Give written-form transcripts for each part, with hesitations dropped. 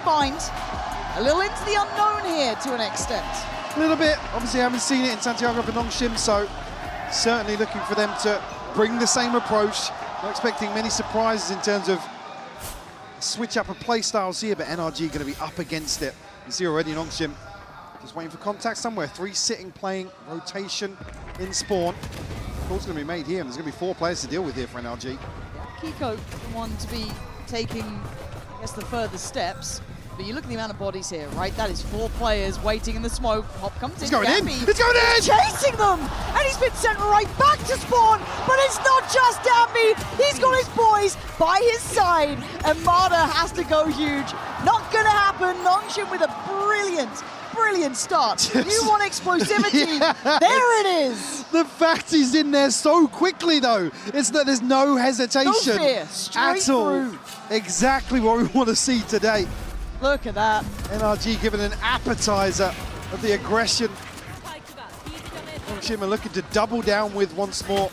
find. A little into the unknown here to an extent. A little bit. Obviously, I haven't seen it in Santiago for Nongshim, so certainly looking for them to bring the same approach. Not expecting many surprises in terms of switch up of play styles here, but NRG going to be up against it. You see already Nongshim just waiting for contact somewhere. 3 sitting, playing, rotation in spawn. Call's going to be made here, and there's going to be 4 players to deal with here for NRG. Yeah, Kiko, the one to be taking, I guess, the further steps. But you look at the amount of bodies here, right? That is 4 players waiting in the smoke. Hop comes in. It's going in! It's going in! He's chasing them! And he's been sent right back to spawn! But it's not just Dambi! He's got his boys by his side! And Marta has to go huge. Not gonna happen. Nongshim with a brilliant start. You want explosivity? Yeah. There it is! The fact he's in there so quickly, though. It's that there's no hesitation. No fear. Straight at all. Through. Exactly what we want to see today. Look at that. NRG given an appetizer of the aggression. Nongshim are looking to double down with once more.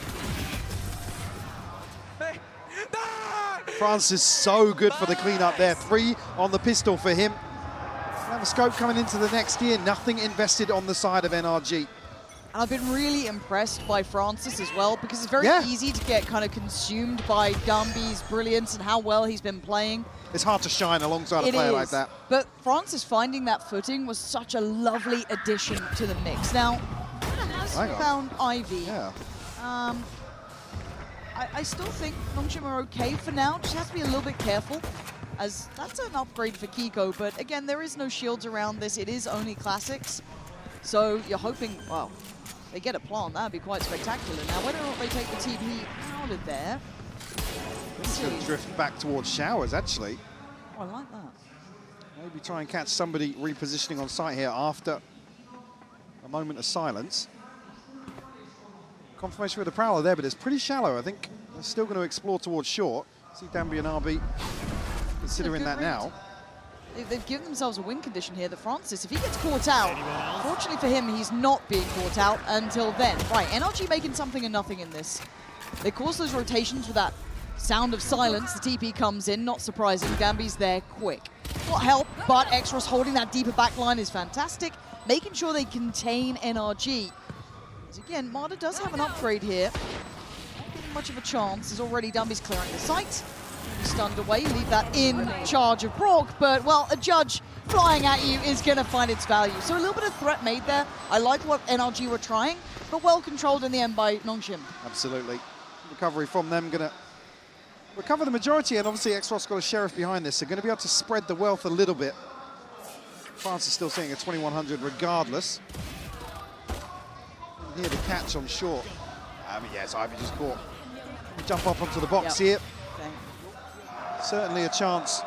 France is so good for the cleanup there. 3 on the pistol for him. Another scope coming into the next year. Nothing invested on the side of NRG. And I've been really impressed by Francis as well, because it's very easy to get kind of consumed by Dambi's brilliance and how well he's been playing. It's hard to shine alongside a player like that. But Francis finding that footing was such a lovely addition to the mix. Now, has found Ivy. Yeah. I still think Nongshim are okay for now. Just has to be a little bit careful, as that's an upgrade for Kiko. But again, there is no shields around this. It is only classics. So you're hoping, well, they get a plant. That would be quite spectacular. Now, whether or not they take the TP out of there. It's going to drift back towards Showers, actually. Oh, I like that. Maybe try and catch somebody repositioning on site here after a moment of silence. Confirmation with the Prowler there, but it's pretty shallow. I think they're still going to explore towards short. See Dambi and RB considering that now. They've given themselves a win condition here that Francis, if he gets caught out, fortunately for him, he's not being caught out until then. Right, NRG making something and nothing in this. They cause those rotations with that sound of silence. The TP comes in, not surprising. Dambi's there quick. Not help, but Exros holding that deeper backline is fantastic. Making sure they contain NRG. As again, Marta does have an upgrade here. Not getting much of a chance, as already Dambi's clearing the site. Stunned away, leave that in charge of Brock, but well, a judge flying at you is going to find its value. So a little bit of threat made there. I like what NRG were trying, but well controlled in the end by Nongshim. Absolutely. Recovery from them, going to recover the majority, and obviously Exros got a Sheriff behind this, so going to be able to spread the wealth a little bit. France is still seeing a 2100 regardless. Here the catch on short. Yes, Ivy just caught. Jump up onto the box here. Okay. Certainly a chance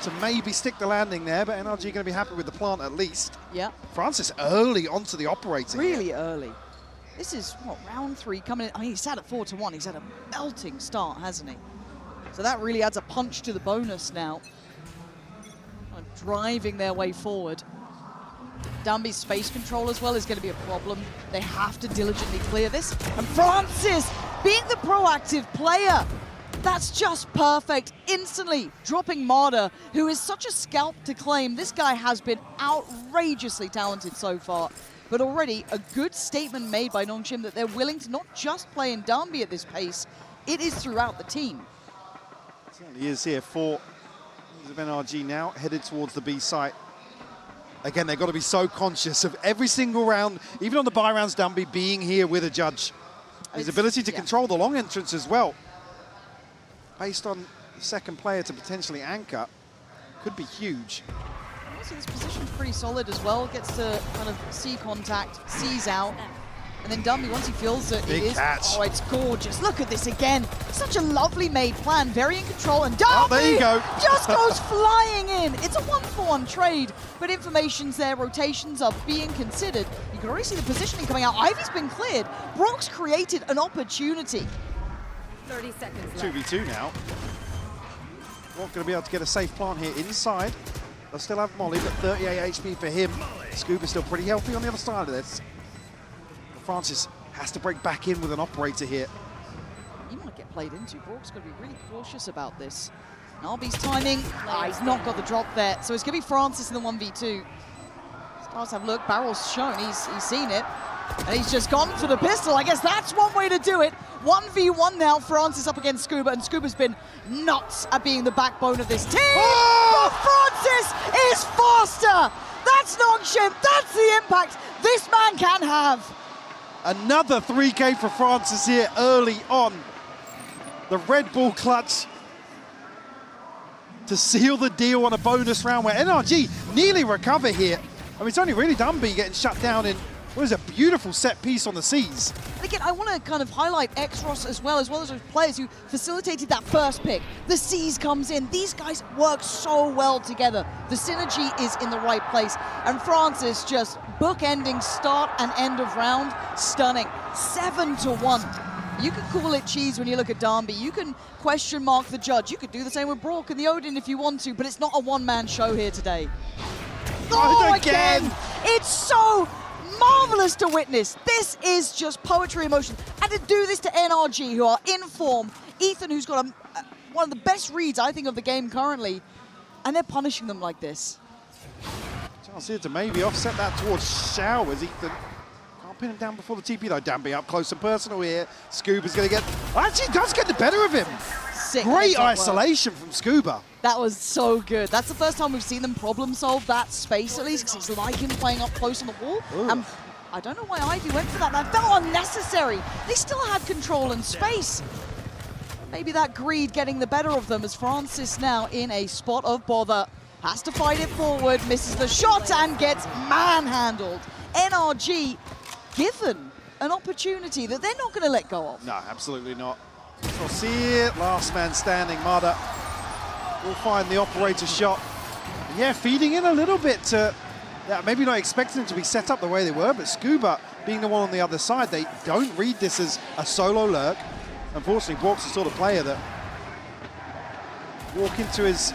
to maybe stick the landing there, but NRG going to be happy with the plant at least. Yeah. Francis early onto the operator. Really early. This is, what, round 3 coming in. I mean, he's sat at 4-1. He's had a melting start, hasn't he? So that really adds a punch to the bonus now. Driving their way forward. Dambi's space control as well is going to be a problem. They have to diligently clear this. And Francis, being the proactive player, that's just perfect. Instantly dropping Marta, who is such a scalp to claim. This guy has been outrageously talented so far. But already a good statement made by Nongshim that they're willing to not just play in Dambi at this pace, it is throughout the team. It certainly is here for of NRG now, headed towards the B site. Again, they've got to be so conscious of every single round, even on the buy rounds, Dambi being here with a judge. His ability to control the long entrance as well, based on the second player to potentially anchor, could be huge. Also, this position's pretty solid as well. Gets to kind of see contact, sees out, and then Dambi, once he feels it, Big catch. Oh, it's gorgeous. Look at this again. Such a lovely made plan, very in control, and Dambi there you go. just goes flying in. It's a 1-for-1 trade, but information's there, rotations are being considered. You can already see the positioning coming out. Ivy's been cleared. Brock's created an opportunity. 30 seconds left. 2v2 now. Brock going to be able to get a safe plant here inside. They'll still have Molly, but 38 HP for him. Scuba's still pretty healthy on the other side of this. Francis has to break back in with an operator here. He might get played into. Brock's got to be really cautious about this. Narby's timing, he's not got the drop there. So it's going to be Francis in the 1v2. Stars have a look, barrel's shown, he's seen it. And he's just gone for the pistol. I guess that's one way to do it. 1v1 now, Francis up against Scuba, and Scuba's been nuts at being the backbone of this team. Oh! But Francis is faster. That's Nongshim, that's the impact this man can have. Another 3K for Francis here early on. The Red Bull clutch to seal the deal on a bonus round where NRG nearly recover here. I mean, it's only really Dumby getting shut down in what is a beautiful set piece on the seas. And again, I want to kind of highlight Xros as well as those players who facilitated that first pick. The Seas comes in. These guys work so well together. The synergy is in the right place. And Francis just bookending start and end of round, stunning. 7-1. You can call it cheese when you look at Darby. You can question mark the judge. You could do the same with Brock and the Odin if you want to, but it's not a one-man show here today. Oh, again! It's so marvelous to witness. This is just poetry in motion. And to do this to NRG, who are in form, Ethan, who's got one of the best reads, I think, of the game currently, and they're punishing them like this. Chance here to maybe offset that towards Showers. Ethan can't pin him down before the TP, though. Danby up close and personal here. Scuba's going to get... Actually does get the better of him. Sick. Great isolation from Scuba. That was so good. That's the first time we've seen them problem solve that space, at least, because it's like him playing up close on the wall. And I don't know why Ivy went for that. That felt unnecessary. They still had control and space. Maybe that greed getting the better of them as Francis now in a spot of bother. Has to fight it forward, misses the shot and gets manhandled. NRG given an opportunity that they're not going to let go of. No, absolutely not. We'll see it. Last man standing, Mada will find the operator shot. Yeah, feeding in a little bit to, maybe not expecting them to be set up the way they were, but Scuba being the one on the other side, they don't read this as a solo lurk. Unfortunately, Bork's the sort of player that walk into his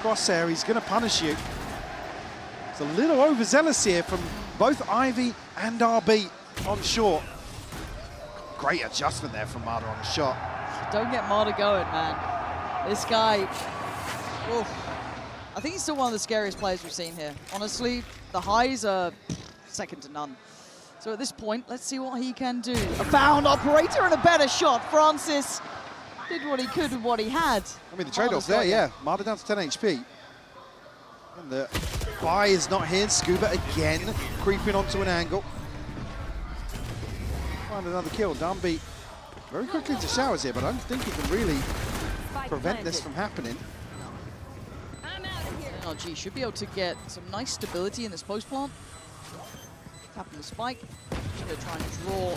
crosshair, he's going to punish you. It's a little overzealous here from both Ivy and RB on short. Great adjustment there from Mada on the shot. Don't get Mada going, man. This guy, oof. I think he's still one of the scariest players we've seen here. Honestly, the highs are second to none. So at this point, let's see what he can do. A found operator and a better shot. Francis did what he could with what he had. I mean, the trade-off there, yeah. Mada down to 10 HP. And the buy is not here. Scuba again creeping onto an angle. Find another kill. Dumby very quickly into Showers here, but I don't think he can really prevent this from happening. NRG should be able to get some nice stability in this post plant. Tapping the spike. Just going to try and draw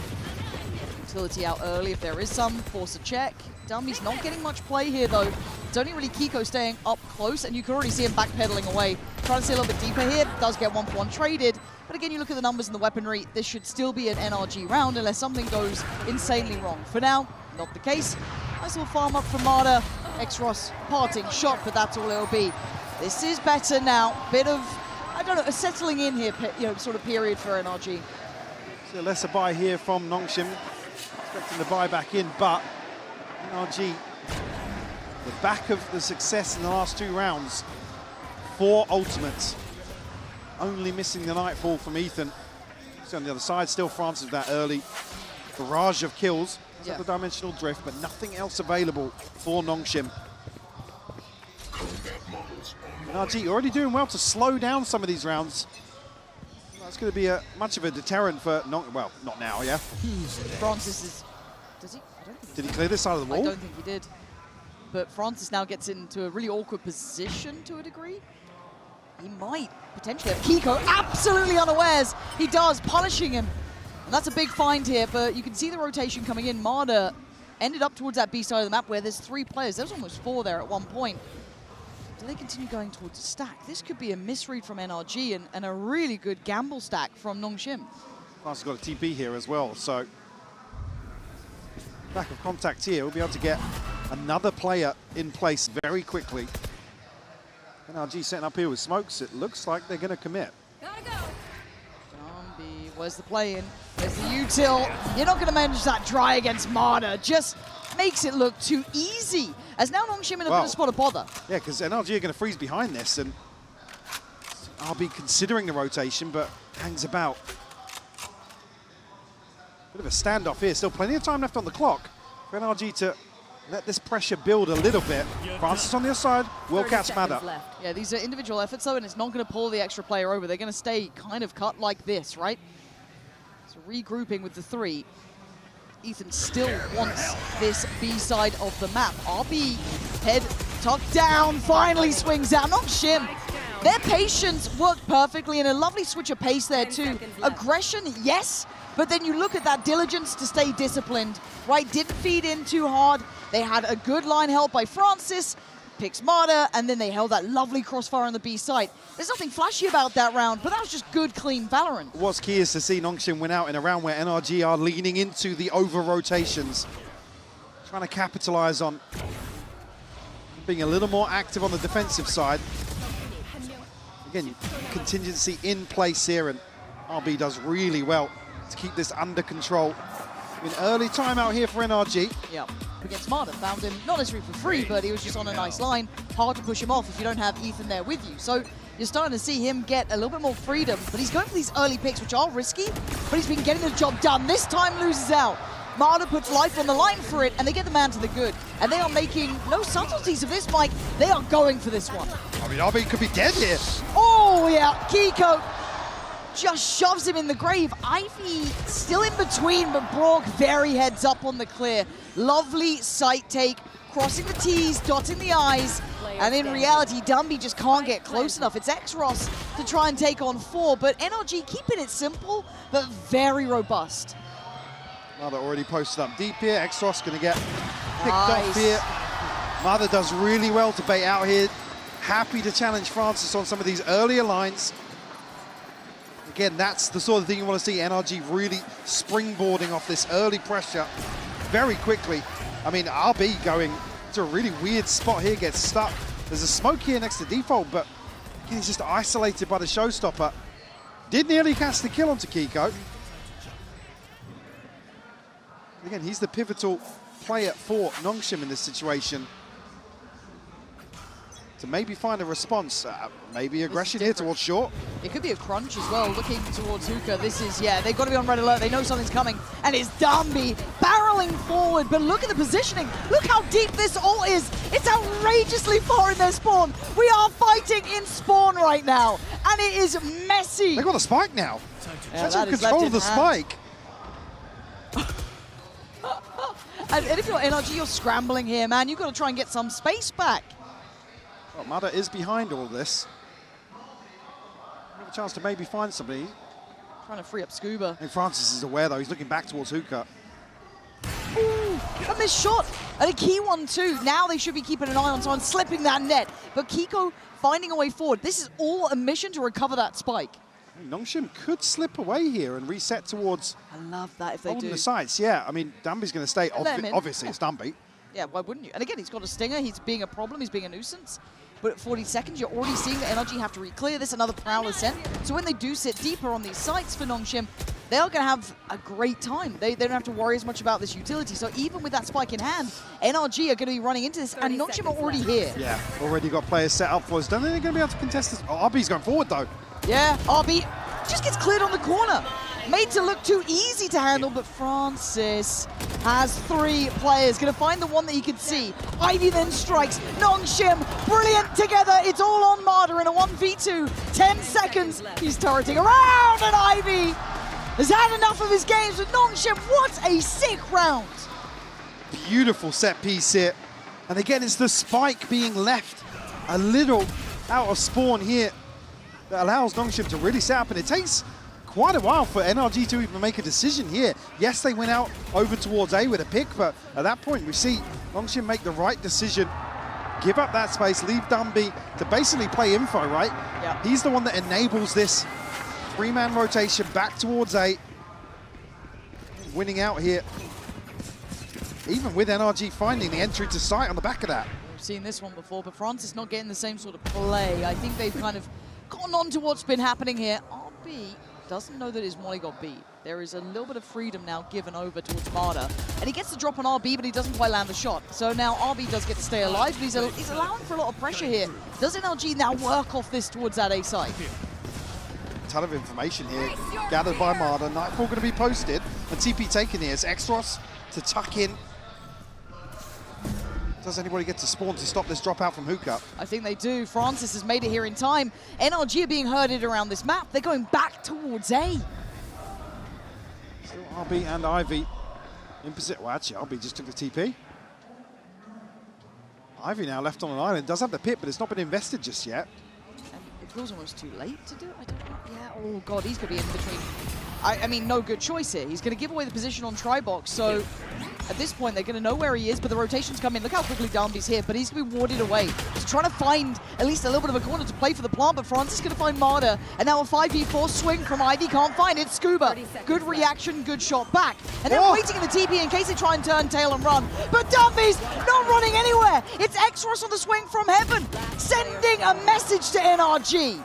utility out early if there is some. Force a check. Dummy's not getting much play here though. It's only really Kiko staying up close, and you can already see him backpedaling away. Trying to stay a little bit deeper here. Does get 1-for-1 traded. But again, you look at the numbers and the weaponry, this should still be an NRG round unless something goes insanely wrong. For now, not the case. Nice little farm up from Mada. Xros parting shot, but that's all it'll be. This is better now. Bit of, I don't know, a settling in here, sort of period for NRG. So lesser buy here from Nongshim. Expecting the buy back in, but NRG, the back of the success in the last 2 rounds, 4 ultimates. Only missing the Nightfall from Ethan. So on the other side, still Francis with that early barrage of kills. The dimensional drift, but nothing else available for Nongshim. NRG already doing well to slow down some of these rounds. That's going to be much of a deterrent for well, not now, yeah. Francis is, does he? I don't think did he clear this side of the wall? I don't think he did. But Francis now gets into a really awkward position to a degree. He might potentially have Kiko absolutely unawares. He does, punishing him. And that's a big find here, but you can see the rotation coming in. Mada ended up towards that B side of the map where there's 3 players. There was almost 4 there at one point. Do they continue going towards the stack? This could be a misread from NRG and a really good gamble stack from Nongshim. Francis got a TP here as well, so lack of contact here. We'll be able to get another player in place very quickly. NRG setting up here with smokes. It looks like they're going to commit. Gotta go. Zombie, where's the play in? There's the util. You're not going to manage that dry against Mada. Just makes it look too easy. as now Nongshim in a bit of spot of bother. Yeah, because NRG are going to freeze behind this, and I'll be considering the rotation, but hangs about. Bit of a standoff here. Still plenty of time left on the clock for NRG to let this pressure build a little bit. Francis on the other side will catch Mada. Yeah, these are individual efforts though, and it's not going to pull the extra player over. They're going to stay kind of cut like this, right? So regrouping with the 3. Ethan still wants this B side of the map. RB, head tucked down, finally swings out. Nongshim, their patience worked perfectly, and a lovely switch of pace there too. Aggression, yes, but then you look at that diligence to stay disciplined, right? Didn't feed in too hard. They had a good line held by Francis, picks Mada, and then they held that lovely crossfire on the B side. There's nothing flashy about that round, but that was just good, clean Valorant. What's key is to see Nongshim win out in a round where NRG are leaning into the over-rotations, trying to capitalize on being a little more active on the defensive side. Again, contingency in place here, and RB does really well to keep this under control. An early timeout here for NRG. Yeah, against Mada, found him not necessarily for free, but he was just on a nice line. Hard to push him off if you don't have Ethan there with you. So you're starting to see him get a little bit more freedom, but he's going for these early picks, which are risky, but he's been getting the job done. This time loses out. Mada puts life on the line for it, and they get the man to the good. And they are making no subtleties of this, Mike. They are going for this one. I mean, RB could be dead here. Oh, yeah, Kiko just shoves him in the grave. Ivy still in between, but Brock very heads up on the clear. Lovely sight take, crossing the T's, dotting the I's, and in reality, Dumby just can't get close enough. It's X-Ross to try and take on 4, but NRG keeping it simple, but very robust. Mada already posted up deep here. X-Ross going to get picked off here. Mada does really well to bait out here. Happy to challenge Francis on some of these earlier lines. Again, that's the sort of thing you want to see NRG really springboarding off this early pressure very quickly. I mean, RB going to a really weird spot here, gets stuck. There's a smoke here next to default, but again, he's just isolated by the showstopper. Did nearly catch the kill onto Kiko. Again, he's the pivotal player for Nongshim in this situation. To maybe find a response, maybe aggression here towards short. It could be a crunch as well, looking towards Hookah. This is, yeah, they've got to be on red alert. They know something's coming, and it's Dumby barreling forward, but look at the positioning. Look how deep this ult is. It's outrageously far in their spawn. We are fighting in spawn right now, and it is messy. They got the spike now. Yeah, That's in control of the spike. And if you're NRG, you're scrambling here, man. You've got to try and get some space back. Well, Mada is behind all this. Have a chance to maybe find somebody. Trying to free up Scuba. I think Francis is aware, though. He's looking back towards Hookah. Ooh, a missed shot. And a key one, too. Now they should be keeping an eye on someone slipping that net. But Kiko finding a way forward. This is all a mission to recover that spike. Nongshim could slip away here and reset towards I love that if they do. the sides. Yeah, I mean, Dumby's going to stay. Obviously, it's Dumby. Yeah, why wouldn't you? And again, he's got a stinger. He's being a problem. He's being a nuisance. But at 40 seconds, you're already seeing the NRG have to re-clear this. Another Prowler sent. So when they do sit deeper on these sites for Nongshim, they are going to have a great time. They don't have to worry as much about this utility. So even with that spike in hand, NRG are going to be running into this, and Nongshim are already here. Yeah, already got players set up for us. Don't think they're going to be able to contest this. Oh, RB's going forward, though. Yeah, RB just gets cleared on the corner. Made to look too easy to handle, but Francis has 3 players. Going to find the one that he can see. Ivy then strikes. Nongshim, brilliant together. It's all on Mada in a 1v2. 10 seconds. He's turreting around, and Ivy has had enough of his games with Nongshim. What a sick round. Beautiful set piece here. And again, it's the spike being left a little out of spawn here that allows Nongshim to really set up, and it takes quite a while for NRG to even make a decision here. Yes, they went out over towards A with a pick, but at that point we see Nongshim make the right decision, give up that space, leave Dumby to basically play info, right? Yep. He's the one that enables this 3-man rotation back towards A. Winning out here, even with NRG finding the entry to site on the back of that. We've seen this one before, but Francis not getting the same sort of play. I think they've kind of gone on to what's been happening here. RB doesn't know that his molly got beat. There is a little bit of freedom now given over towards Marder. And he gets the drop on RB, but he doesn't quite land the shot. So now RB does get to stay alive, but he's allowing for a lot of pressure here. Does NRG now work off this towards that A side? A ton of information here gathered by Marder. Nightfall going to be posted. And TP taken here. It's Extros to tuck in. Does anybody get to spawn to stop this dropout from Hookup? I think they do. Francis has made it here in time. NRG are being herded around this map. They're going back towards A. Still RB and Ivy in position. Well, actually, RB just took the TP. Ivy now left on an island. Does have the pit, but it's not been invested just yet. And it feels almost too late to do it. I don't know. Yeah, oh God, he's going to be in between. I mean, no good choice here. He's going to give away the position on Tribox, so at this point, they're going to know where he is, but the rotations come in. Look how quickly Darby's here, but he's going to be warded away. He's trying to find at least a little bit of a corner to play for the plant, but Francis is going to find Marder. And now a 5v4 swing from Ivy, can't find it. Scuba, good reaction, good shot back. And they're waiting in the TP in case they try and turn tail and run. But Darby's not running anywhere. It's Extros on the swing from heaven, sending a message to NRG.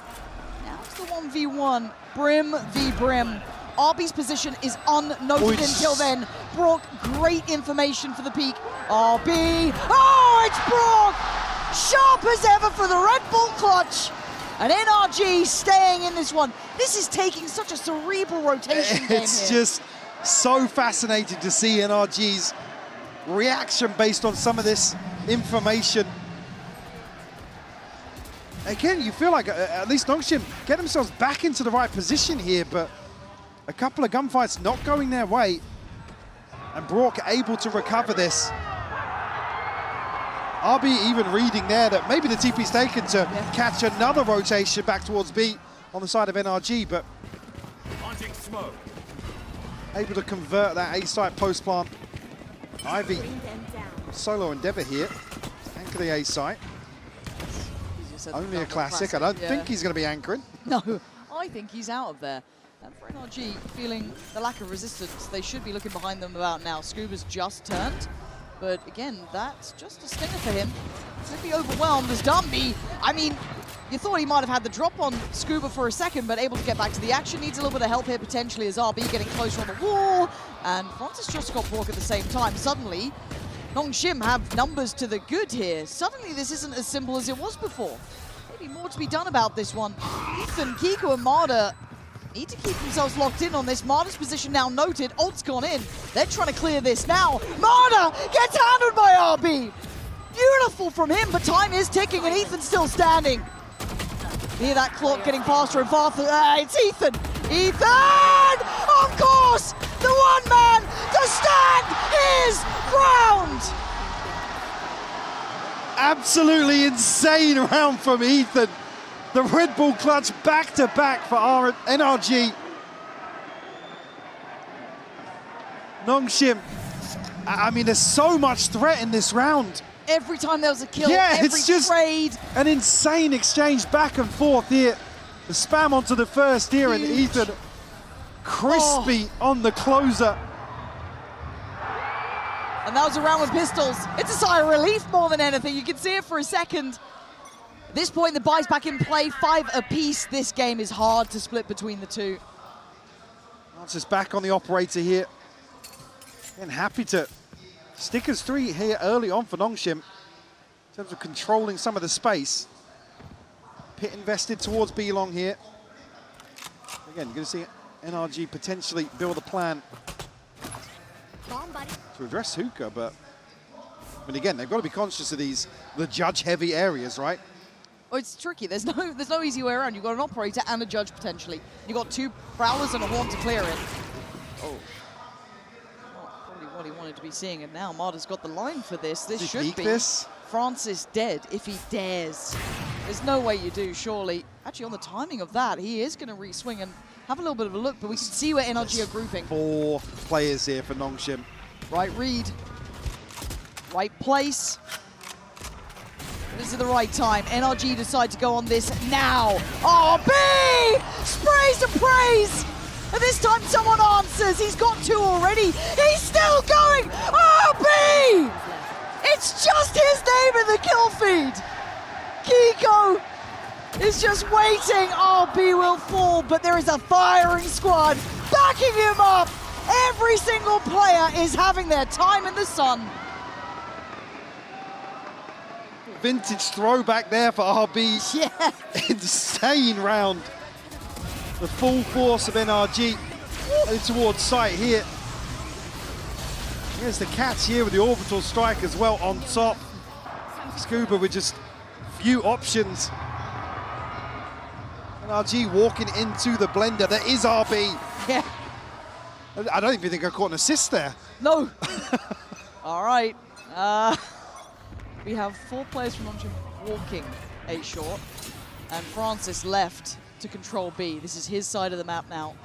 Now it's the 1v1, Brim v Brim. RB's position is unnoted until then. Brock, great information for the peak. RB, oh, it's Brock! Sharp as ever for the Red Bull clutch. And NRG staying in this one. This is taking such a cerebral rotation game It's here. just so fascinating to see NRG's reaction based on some of this information. Again, you feel like at least Nongshim get themselves back into the right position here, but a couple of gunfights not going their way. And Brock able to recover this. RB even reading there that maybe the TP's taken to catch another rotation back towards B on the side of NRG, but able to convert that A-site post-plant. Ivy, solo endeavor here. Anchor the A-site. Only a classic. I don't think he's going to be anchoring. No, I think he's out of there. And for NRG, feeling the lack of resistance, they should be looking behind them about now. Scuba's just turned, but again, that's just a stinger for him. Could be overwhelmed as Dumby. I mean, you thought he might have had the drop on Scuba for a second, but able to get back to the action. Needs a little bit of help here potentially as RB getting closer on the wall, and Francis just got Brock at the same time. Suddenly, Nongshim have numbers to the good here. Suddenly, this isn't as simple as it was before. Maybe more to be done about this one. Ethan, Kiko, and Marder need to keep themselves locked in on this. Marder's position now noted. Ult's gone in. They're trying to clear this now. Marder gets handled by RB. Beautiful from him, but time is ticking and Ethan's still standing. Hear that clock getting faster and faster. It's Ethan. Ethan! Of course! The one man to stand his ground! Absolutely insane round from Ethan. The Red Bull clutch back-to-back for NRG. Nongshim, I mean, there's so much threat in this round. Every time there was a kill, yeah, every it's just trade. An insane exchange back and forth here. The spam onto the first here, and Ethan crispy on the closer. And that was a round with pistols. It's a sigh of relief more than anything. You can see it for a second. At this point, the buy's back in play, 5 apiece. This game is hard to split between the two. Francis back on the operator here. And happy to stick as 3 here early on for Nongshim in terms of controlling some of the space. Pit invested towards B-Long here. Again, you're going to see NRG potentially build a plan to address Hookah, but I mean, again, they've got to be conscious of the judge-heavy areas, right? Oh, it's tricky. There's no easy way around. You've got an operator and a judge potentially. You've got 2 prowlers and a horn to clear it. Oh. Not probably what he wanted to be seeing. And now Marder's got the line for this. This should be Francis dead if he dares. There's no way you do, surely. Actually, on the timing of that, he is going to re-swing and have a little bit of a look, but we can see where NRG are grouping. 4 players here for Nongshim. Right read. Right place. This is the right time. NRG decide to go on this now. RB! Sprays and praise! And this time someone answers. He's got 2 already. He's still going! RB! It's just his name in the kill feed. Kiko is just waiting. RB will fall, but there is a firing squad backing him up. Every single player is having their time in the sun. Vintage throwback there for RB. Yeah. Insane round. The full force of NRG towards sight here. Here's the catch here with the orbital strike as well on top. Scuba with just few options. NRG walking into the blender. There is RB. Yeah. I don't even think I caught an assist there. No. All right. We have 4 players from Nongshim walking A short, and Francis left to control B. This is his side of the map now.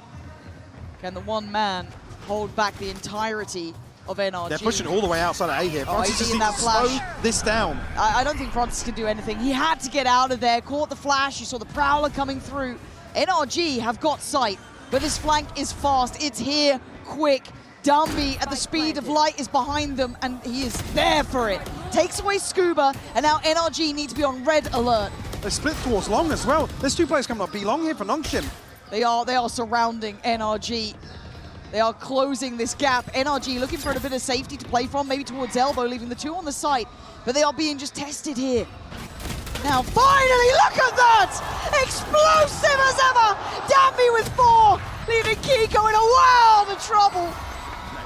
Can the one man hold back the entirety of NRG? They're pushing all the way outside of A here. Francis just in needs that to slow flash. this down. I don't think Francis can do anything. He had to get out of there, caught the flash, you saw the Prowler coming through. NRG have got sight, but this flank is fast. It's here, quick. Dumby at the speed of light is behind them, and he is there for it. Takes away Scuba, and now NRG need to be on red alert. They split towards long as well. There's 2 players coming up B long here for Nongshim. They are surrounding NRG. They are closing this gap. NRG looking for a bit of safety to play from, maybe towards elbow, leaving the 2 on the site. But they are being just tested here. Now, finally, look at that! Explosive as ever! Damby with 4, leaving Kiko in a world of trouble.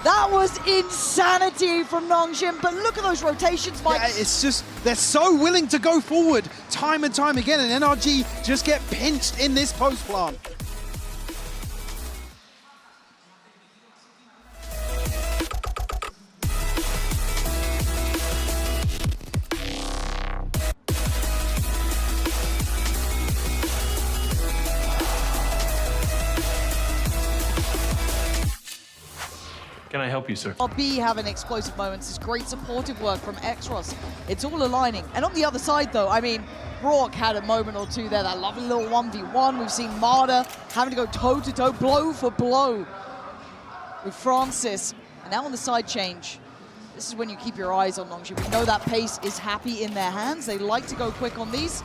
That was insanity from Nongshim, but look at those rotations, Mike. Yeah, it's just, they're so willing to go forward time and time again, and NRG just get pinched in this post plant. Can I help you, sir? RB having explosive moments is great supportive work from Xros. It's all aligning. And on the other side, though, I mean, Rourke had a moment or two there, that lovely little 1v1. We've seen Marder having to go toe-to-toe, blow for blow with Francis. And now on the side change, this is when you keep your eyes on Nongshim. We know that pace is happy in their hands. They like to go quick on these.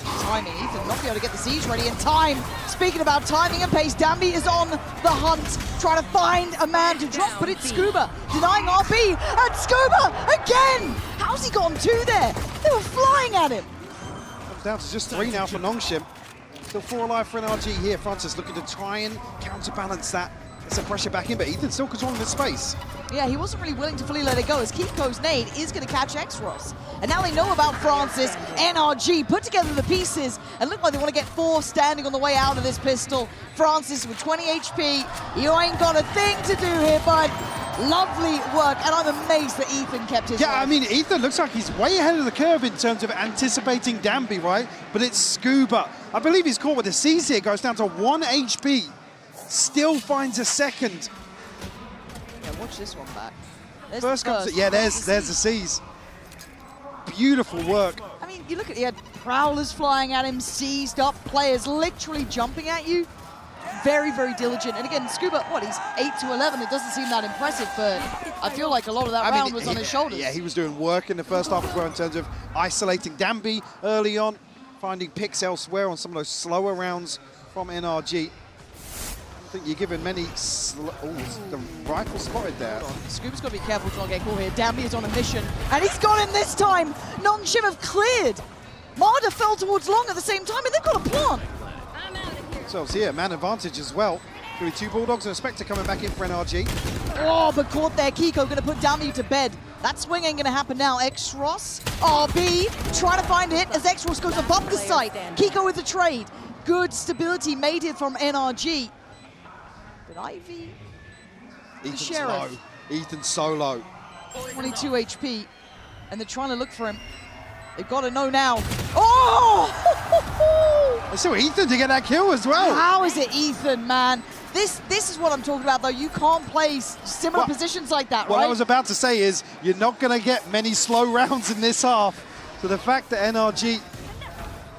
Timing, Ethan not be able to get the siege ready in time. Speaking about timing and pace, Damby is on the hunt, trying to find a man to drop, but it's Scuba denying RB, and Scuba again! How's he gotten 2 there? They were flying at him. Comes down to just 3 now for Nongshim. Still 4 alive for NRG here. Francis looking to try and counterbalance that. Get some pressure back in, but Ethan still controlling the space. Yeah, he wasn't really willing to fully let it go, as Kiko's nade is going to catch Xros. And now they know about Francis. NRG put together the pieces and look like they want to get 4 standing on the way out of this pistol. Francis with 20 HP. You ain't got a thing to do here, bud. Lovely work, and I'm amazed that Ethan kept his Yeah, life. I mean, Ethan looks like he's way ahead of the curve in terms of anticipating Damby, right? But it's Scuba. I believe he's caught with the C's here, goes down to 1 HP. Still finds a second. Yeah, watch this one back. There's First the comes, first. yeah, there's the C's. Beautiful work. I mean, you look at, he had Prowlers flying at him, seized up, players literally jumping at you. Very, very diligent. And again, Scuba, what, he's 8 to 11. It doesn't seem that impressive, but I feel like a lot of that round was on his shoulders. Yeah, he was doing work in the first half as well in terms of isolating Damby early on, finding picks elsewhere on some of those slower rounds from NRG. I think you're given many. The rifle spotted there. Scuba's got to be careful to not get caught here. Damby is on a mission, and he's got him this time. Nongshim have cleared. Marder fell towards long at the same time, and they've got a plant. I'm out of here. So here, man advantage as well. Going to be 2 Bulldogs and a Spectre coming back in for NRG. Oh, but caught there. Kiko going to put Damby to bed. That swing ain't going to happen now. Xros, RB, trying to find it as Xros goes above the site. Kiko with the trade. Good stability made it from NRG. But Ivy, Ethan's Sheriff. low. Ethan's so low. 22 HP, and they're trying to look for him. They've got to know now. Oh! And so Ethan to get that kill as well. How is it Ethan, man? This is what I'm talking about, though. You can't play similar positions like that, What right? I was about to say is you're not going to get many slow rounds in this half. So the fact that NRG,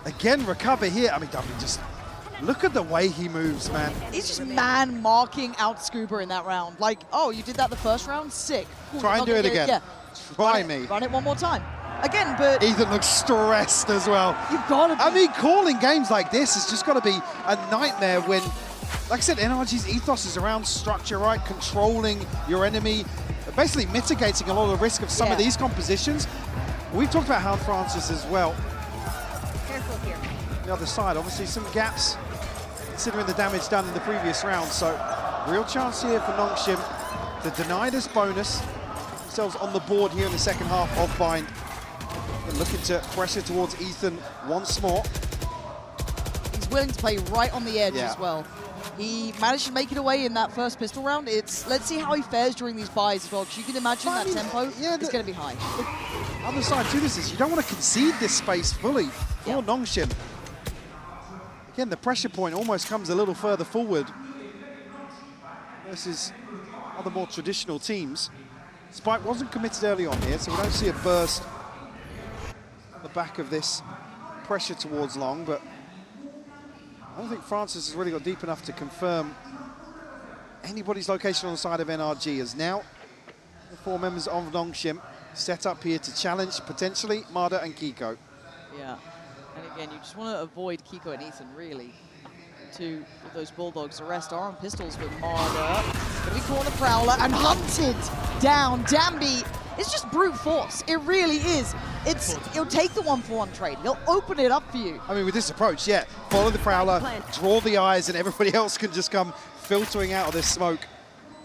again, recover here. I mean, Duffy, just look at the way he moves, man. He's just man marking out Scuba in that round. Like, oh, you did that the first round? Sick. Cool, Try you're and not do it gonna get again. Yeah. Try me. Run it one more time. Again, but Ethan looks stressed as well. you've got to be. I mean, calling games like this has just got to be a nightmare when, like I said, NRG's ethos is around structure, right? Controlling your enemy, basically mitigating a lot of the risk of some of these compositions. We've talked about Hound Francis as well. Careful here. The other side, obviously some gaps considering the damage done in the previous round. So real chance here for Nongshim to deny this bonus. Themselves on the board here in the second half of Bind. And looking to pressure towards Ethan once more. He's willing to play right on the edge as well. He managed to make it away in that first pistol round. Let's see how he fares during these buys as well, because you can imagine that tempo is going to be high. The other side to this is you don't want to concede this space fully for Nongshim. Again, the pressure point almost comes a little further forward versus other more traditional teams. Spike wasn't committed early on here, so we don't see a burst at the back of this pressure towards long, but I don't think Francis has really got deep enough to confirm anybody's location on the side of NRG, as now the 4 members of Nongshim set up here to challenge potentially Marder and Kiko. Yeah, and again, you just want to avoid Kiko and Ethan, really. 2 of those Bulldogs. The rest are on pistols with Marder. Gonna be caught the Prowler and hunted down. Dambi, it's just brute force. It really is. It'll take the 1-for-1 trade. He'll open it up for you. I mean, with this approach, follow the Prowler, draw the eyes, and everybody else can just come filtering out of this smoke.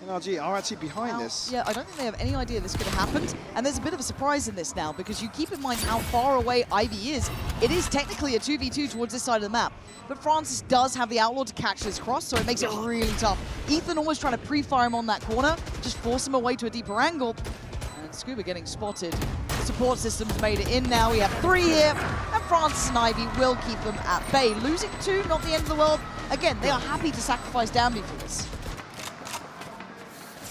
NRG are actually behind this. Yeah, I don't think they have any idea this could have happened. And there's a bit of a surprise in this now, because you keep in mind how far away Ivy is. It is technically a 2v2 towards this side of the map. But Francis does have the Outlaw to catch this cross, so it makes it really tough. Ethan almost trying to pre-fire him on that corner, just force him away to a deeper angle. And Scuba getting spotted. The support system's made it in now. We have 3 here, and Francis and Ivy will keep them at bay. Losing 2, not the end of the world. Again, they are happy to sacrifice Danby for this.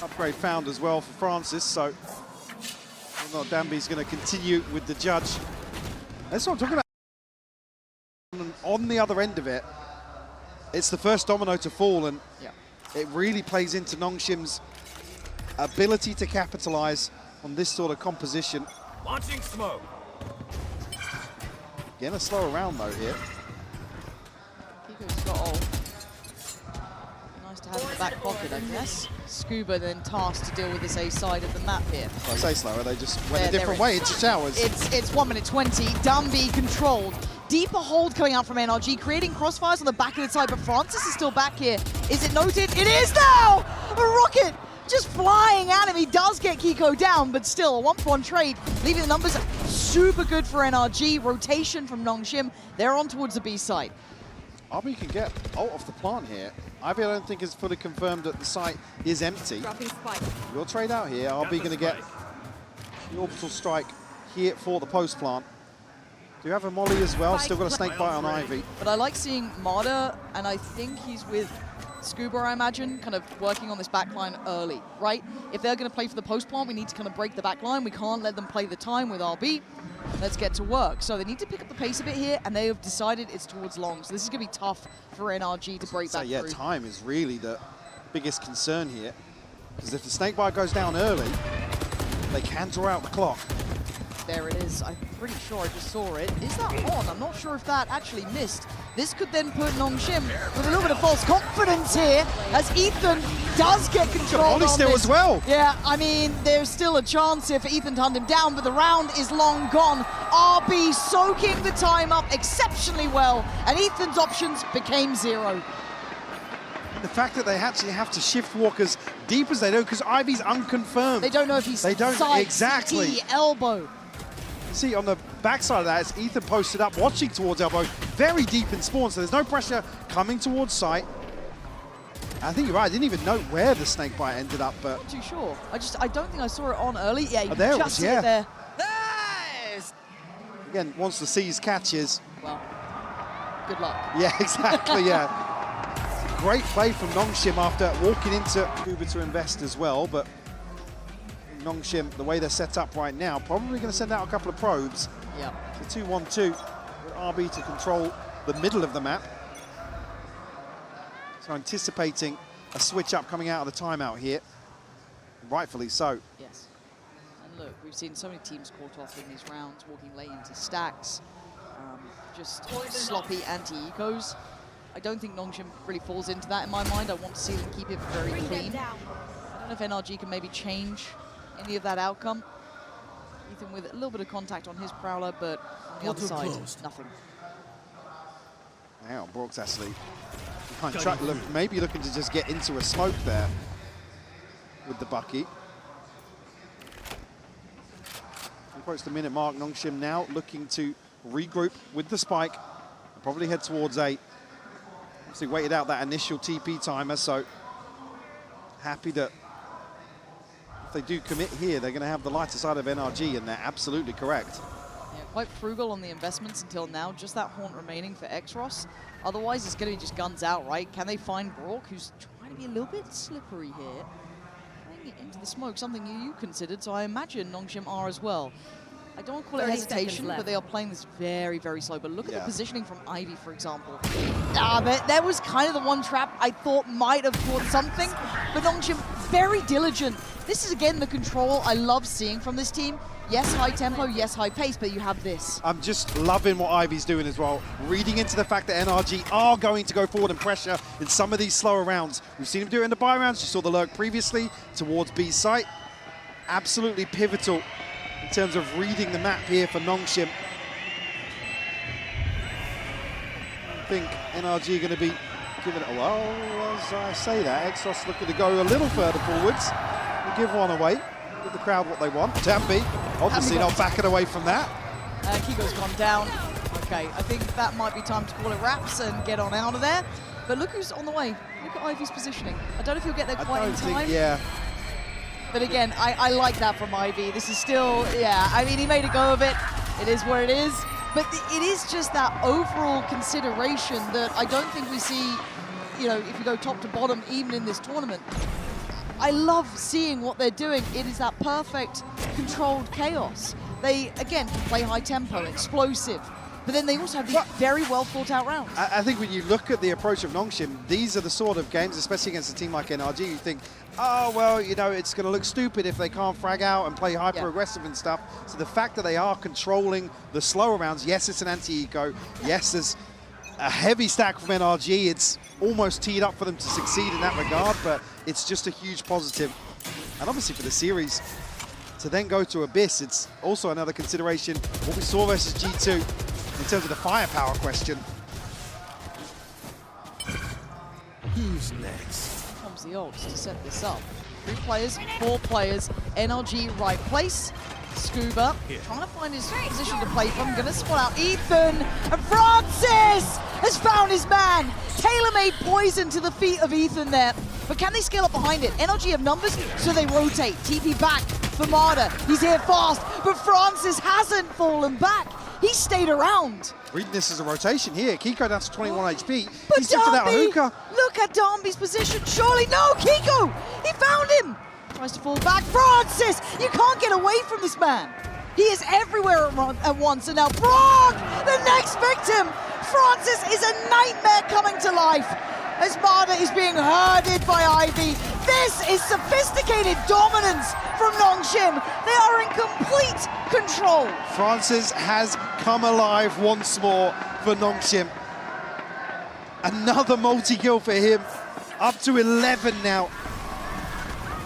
Upgrade found as well for Francis, so Danby's going to continue with the judge. That's what I'm talking about. On the other end of it, it's the first domino to fall, and it really plays into Nongshim's ability to capitalize on this sort of composition. Launching smoke. Again, a slower round though here. Kiko's got all. Nice to have in the back pocket, I guess. Scuba then tasked to deal with this A side of the map here. Well, I say slower, they just went a different way into showers. It's 1 minute 20. Dumby controlled. Deeper hold coming out from NRG, creating crossfires on the back of the side, but Francis is still back here. Is it noted? It is now! A rocket just flying at him. He does get Kiko down, but still a 1-for-1 trade, leaving the numbers super good for NRG. Rotation from Nongshim. They're on towards the B side. RB can get ult off the plant here. Ivy, I don't think is fully confirmed that the site is empty. Dropping spike. Your trade out here. RB going to get the orbital strike here for the post plant. Do you have a molly as well? Still got a snake bite on Ivy. But I like seeing Marder, and I think he's with Scuba, I imagine, kind of working on this backline early, right? If they're going to play for the post plant, we need to kind of break the backline. We can't let them play the time with RB. Let's get to work. So they need to pick up the pace a bit here, and they have decided it's towards long. So this is going to be tough for NRG to break back through. Time is really the biggest concern here. Because if the snake bite goes down early, they can draw out the clock. There it is. I'm pretty sure I just saw it. Is that on? I'm not sure if that actually missed. This could then put Nongshim with a little bit of false confidence here, as Ethan does get control on this. Still as well. Yeah, I mean, there's still a chance here for Ethan to hunt him down, but the round is long gone. RB soaking the time up exceptionally well, and Ethan's options became 0. The fact that they actually have to shift walk as deep as they do, because Ivy's unconfirmed. They don't know if he's side, exactly. CT, elbow. See, on the backside of that, it's Ethan posted up, watching towards elbow, very deep in spawn, so there's no pressure coming towards sight. I think you're right, I didn't even know where the snake bite ended up, but... Not too sure. I don't think I saw it on early. Yeah, you there it just was, see it there. Nice! Again, once the C's catches... Well, good luck. Yeah, exactly, yeah. Great play from Nongshim after walking into Uber to invest as well, but Nongshim, the way they're set up right now, probably going to send out a couple of probes. Yeah. The 2-1-2 with RB to control the middle of the map. So anticipating a switch up coming out of the timeout here. Rightfully so. Yes. And look, we've seen so many teams caught off in these rounds, walking late into stacks, just sloppy anti-ecos. I don't think Nongshim really falls into that in my mind. I want to see them keep it very clean. I don't know if NRG can maybe change any of that outcome. Ethan with a little bit of contact on his Prowler, but on the other side, nothing. Now, Brock's actually behind track, maybe looking to just get into a smoke there with the Bucky. Approach the minute mark, Nongshim now looking to regroup with the spike, probably head towards 8. Obviously waited out that initial TP timer, so happy that if they do commit here, they're going to have the lighter side of NRG, and they're absolutely correct. Yeah, quite frugal on the investments until now, just that Haunt remaining for Xros. Otherwise, it's going to be just guns out, right? Can they find Brock, who's trying to be a little bit slippery here? Playing it into the smoke, something you considered, so I imagine Nongshim are as well. I don't want to call it hesitation, but they are playing this very, very slow. But look at the positioning from Ivy, for example. That was kind of the one trap I thought might have caught something, but Nongshim very diligent. This is, again, the control I love seeing from this team. Yes, high tempo, yes, high pace, but you have this. I'm just loving what Ivy's doing as well. Reading into the fact that NRG are going to go forward and pressure in some of these slower rounds. We've seen him do it in the buy rounds. You saw the lurk previously towards B's site. Absolutely pivotal in terms of reading the map here for Nongshim. I think NRG are going to be giving it, well, as I say that, Xros looking to go a little further forwards and give one away. Give the crowd what they want. Dambi, obviously not backing away from that. Kiko's gone down. Okay, I think that might be time to call it wraps and get on out of there. But look who's on the way. Look at Ivy's positioning. I don't know if he'll get there quite in time. Yeah. But again, I like that from Ivy. This is still, yeah, I mean, he made a go of it. It is where it is. But it is just that overall consideration that I don't think we see, you know, if you go top to bottom, even in this tournament. I love seeing what they're doing. It is that perfect controlled chaos. They, again, can play high tempo, explosive, but then they also have these very well thought out rounds. I think when you look at the approach of Nongshim, these are the sort of games, especially against a team like NRG, you think, oh, well, you know, it's going to look stupid if they can't frag out and play hyper-aggressive and stuff. So the fact that they are controlling the slower rounds, yes, it's an anti-eco, yes, there's a heavy stack from NRG, it's almost teed up for them to succeed in that regard, but it's just a huge positive. And obviously for the series, to then go to Abyss, it's also another consideration, what we saw versus G2 in terms of the firepower question. Who's next? Here comes the ults to set this up. 3 players, 4 players, NRG right place. Scuba trying to find his position to play from. Gonna spot out Ethan, and Francis has found his man. Tailor-made poison to the feet of Ethan there. But can they scale up behind it? NRG have numbers, so they rotate. TP back for Marder. He's here fast, but Francis hasn't fallen back. He stayed around. Reading this as a rotation here. Kiko down to 21 HP. But He's shifted out a hookah. Look at Darby's position. Surely, no, Kiko! He found him! Tries to fall back. Francis! You can't get away from this man. He is everywhere at once. And now Brock, the next victim. Francis is a nightmare coming to life as Marder is being herded by Ivy. This is sophisticated dominance from Nongshim. They are in complete control. Francis has come alive once more for Nongshim. Another multi-kill for him. Up to 11 now.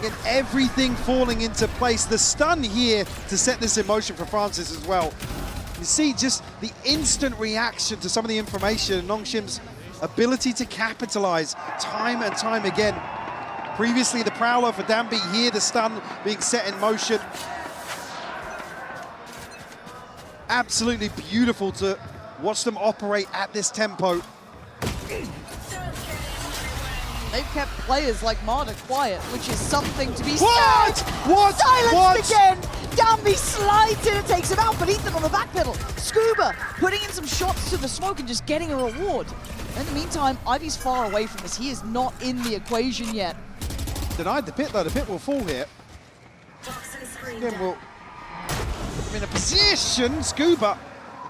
And everything falling into place. The stun here to set this in motion for Francis as well. You see just the instant reaction to some of the information, Nongshim's ability to capitalize time and time again. Previously the Prowler for Dambi, here the stun being set in motion. Absolutely beautiful to watch them operate at this tempo. They've kept players like Marder quiet, which is something to be What? said. What? Silenced What? again. Dambi slides in and takes him out, but Ethan on the back pedal. Scuba putting in some shots to the smoke and just getting a reward. In the meantime, Ivy's far away from this. He is not in the equation yet. Denied the pit though, the pit will fall here. Again, we'll put him in a position. Scuba,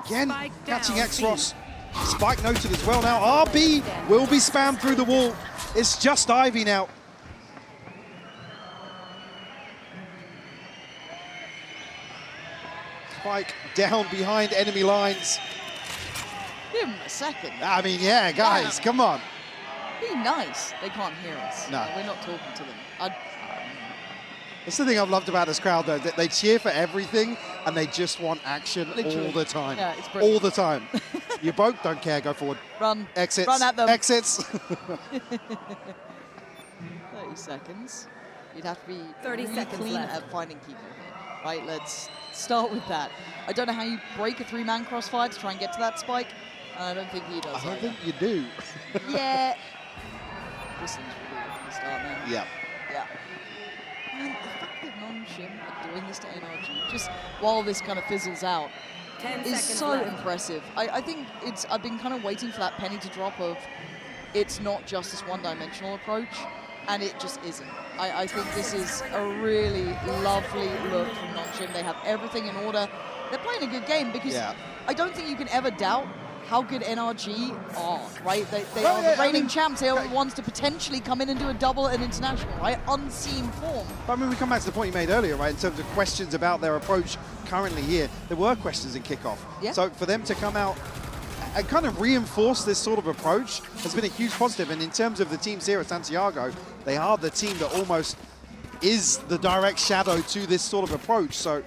again, catching Xros. Spike noted as well now. RB will be spammed through the wall. It's just Ivy now. Spike down behind enemy lines. Give him a second. I mean, yeah, guys, come on. Be nice. They can't hear us. No. We're not talking to them. That's the thing I've loved about this crowd, though, that they cheer for everything and they just want action Literally. all the time. Yeah, it's brilliant. All the time. You broke, don't care, go forward. Run. Exits. Run at them. Exits. 30 seconds. You'd have to be 30 really seconds clean left. at finding people here. Right, let's start with that. I don't know how you break a 3-man crossfire to try and get to that spike. And I don't think he does. I don't either. think you do. Yeah. This seems really good to start now. Yeah. Yeah. And the fact that Non-Shim are doing this to NRG, just while this kind of fizzles out, 10 is seconds so left. impressive. I think I've been kind of waiting for that penny to drop of it's not just this one-dimensional approach, and it just isn't. I think this is a really lovely look from Non-Shim. They have everything in order. They're playing a good game because I don't think you can ever doubt how good NRG are, right? They are the reigning champs. They are the ones to potentially come in and do a double at international, right? Unseen form. But I mean, we come back to the point you made earlier, right, in terms of questions about their approach currently here. There were questions in kickoff. Yeah. So for them to come out and kind of reinforce this sort of approach has been a huge positive. And in terms of the teams here at Santiago, they are the team that almost is the direct shadow to this sort of approach. So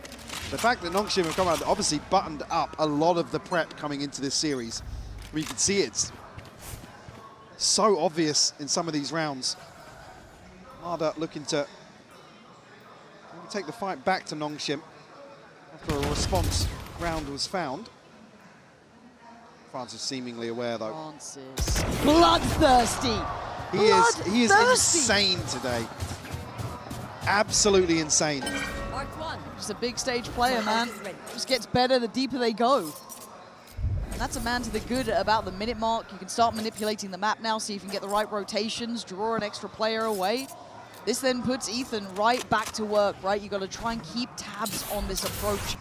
the fact that Non-Shim have come out, obviously buttoned up a lot of the prep coming into this series. We can see it's so obvious in some of these rounds. Marder looking to take the fight back to Non-Shim after a response round was found. Francis seemingly aware though. Francis. Bloodthirsty! He is insane today. Absolutely insane. Mark 1. Just a big stage player, man. Just gets better the deeper they go. And that's a man to the good about the minute mark. You can start manipulating the map now, see if you can get the right rotations, draw an extra player away. This then puts Ethan right back to work, right? You got to try and keep tabs on this approach.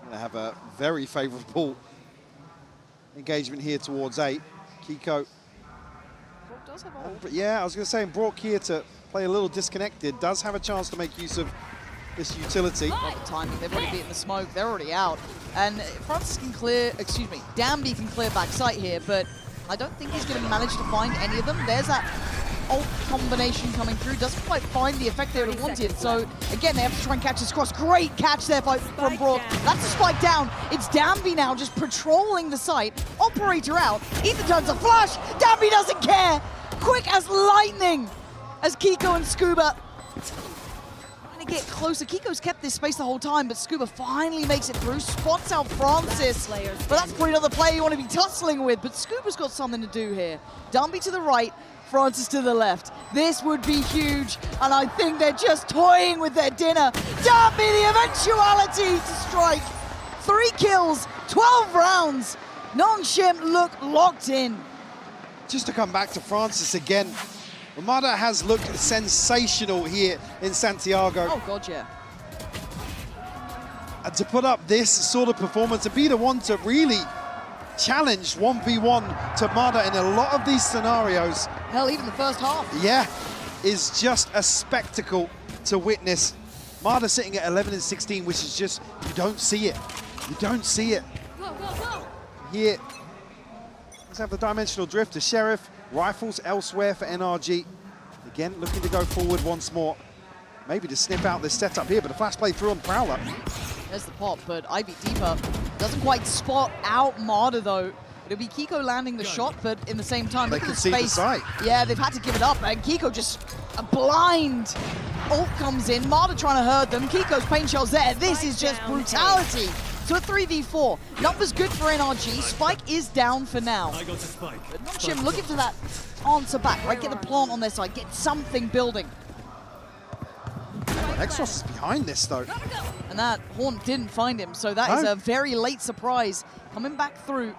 Gonna have a very favorable engagement here towards 8. Kiko. Brock does have a hold. But yeah, I was gonna say, Brock here to play a little disconnected, does have a chance to make use of this utility. Got the timing, they've already beaten the smoke, they're already out. And Francis can clear, excuse me, Danby can clear back sight here, but I don't think he's going to manage to find any of them. There's that ult combination coming through, doesn't quite find the effect they would have wanted. So again, they have to try and catch this cross. Great catch there from Brock. That's a spike down. It's Danby now just patrolling the site. Operator out, Ethan turns a flash, Danby doesn't care. Quick as lightning as Kiko and Scuba get closer. Kiko's kept this space the whole time, but Scuba finally makes it through, spots out Francis. But that's probably another player you want to be tussling with, but Scuba's got something to do here. Danby to the right, Francis to the left. This would be huge, and I think they're just toying with their dinner. Danby, the eventuality to strike. 3 kills, 12 rounds. Non-Shim look locked in. Just to come back to Francis again, Ramada has looked sensational here in Santiago. Oh, God, yeah. And to put up this sort of performance and be the one to really challenge 1v1 to Mada in a lot of these scenarios. Hell, even the first half. Yeah, is just a spectacle to witness. Mada sitting at 11 and 16, which is just, you don't see it. You don't see it. Go, go, go. Here, let's have the dimensional drift to Sheriff. Rifles elsewhere for NRG. Again, looking to go forward once more. Maybe to snip out this setup here, but a flash play through on Prowler. There's the pop, but Ivy deeper. Doesn't quite spot out Marder, though. It'll be Kiko landing the shot, but in the same time, They look at can the see the space. sight. Yeah, they've had to give it up, and Kiko just a blind ult comes in. Marder trying to herd them. Kiko's paint shell's there. This is just brutality. So a 3v4. Numbers good for NRG. Spike is down for now. I got a spike. But Non-Shim looking for that answer back, right? Get the plant on their side, get something building. Exos is behind this, though. And that Horn didn't find him, so that is a very late surprise. Coming back through.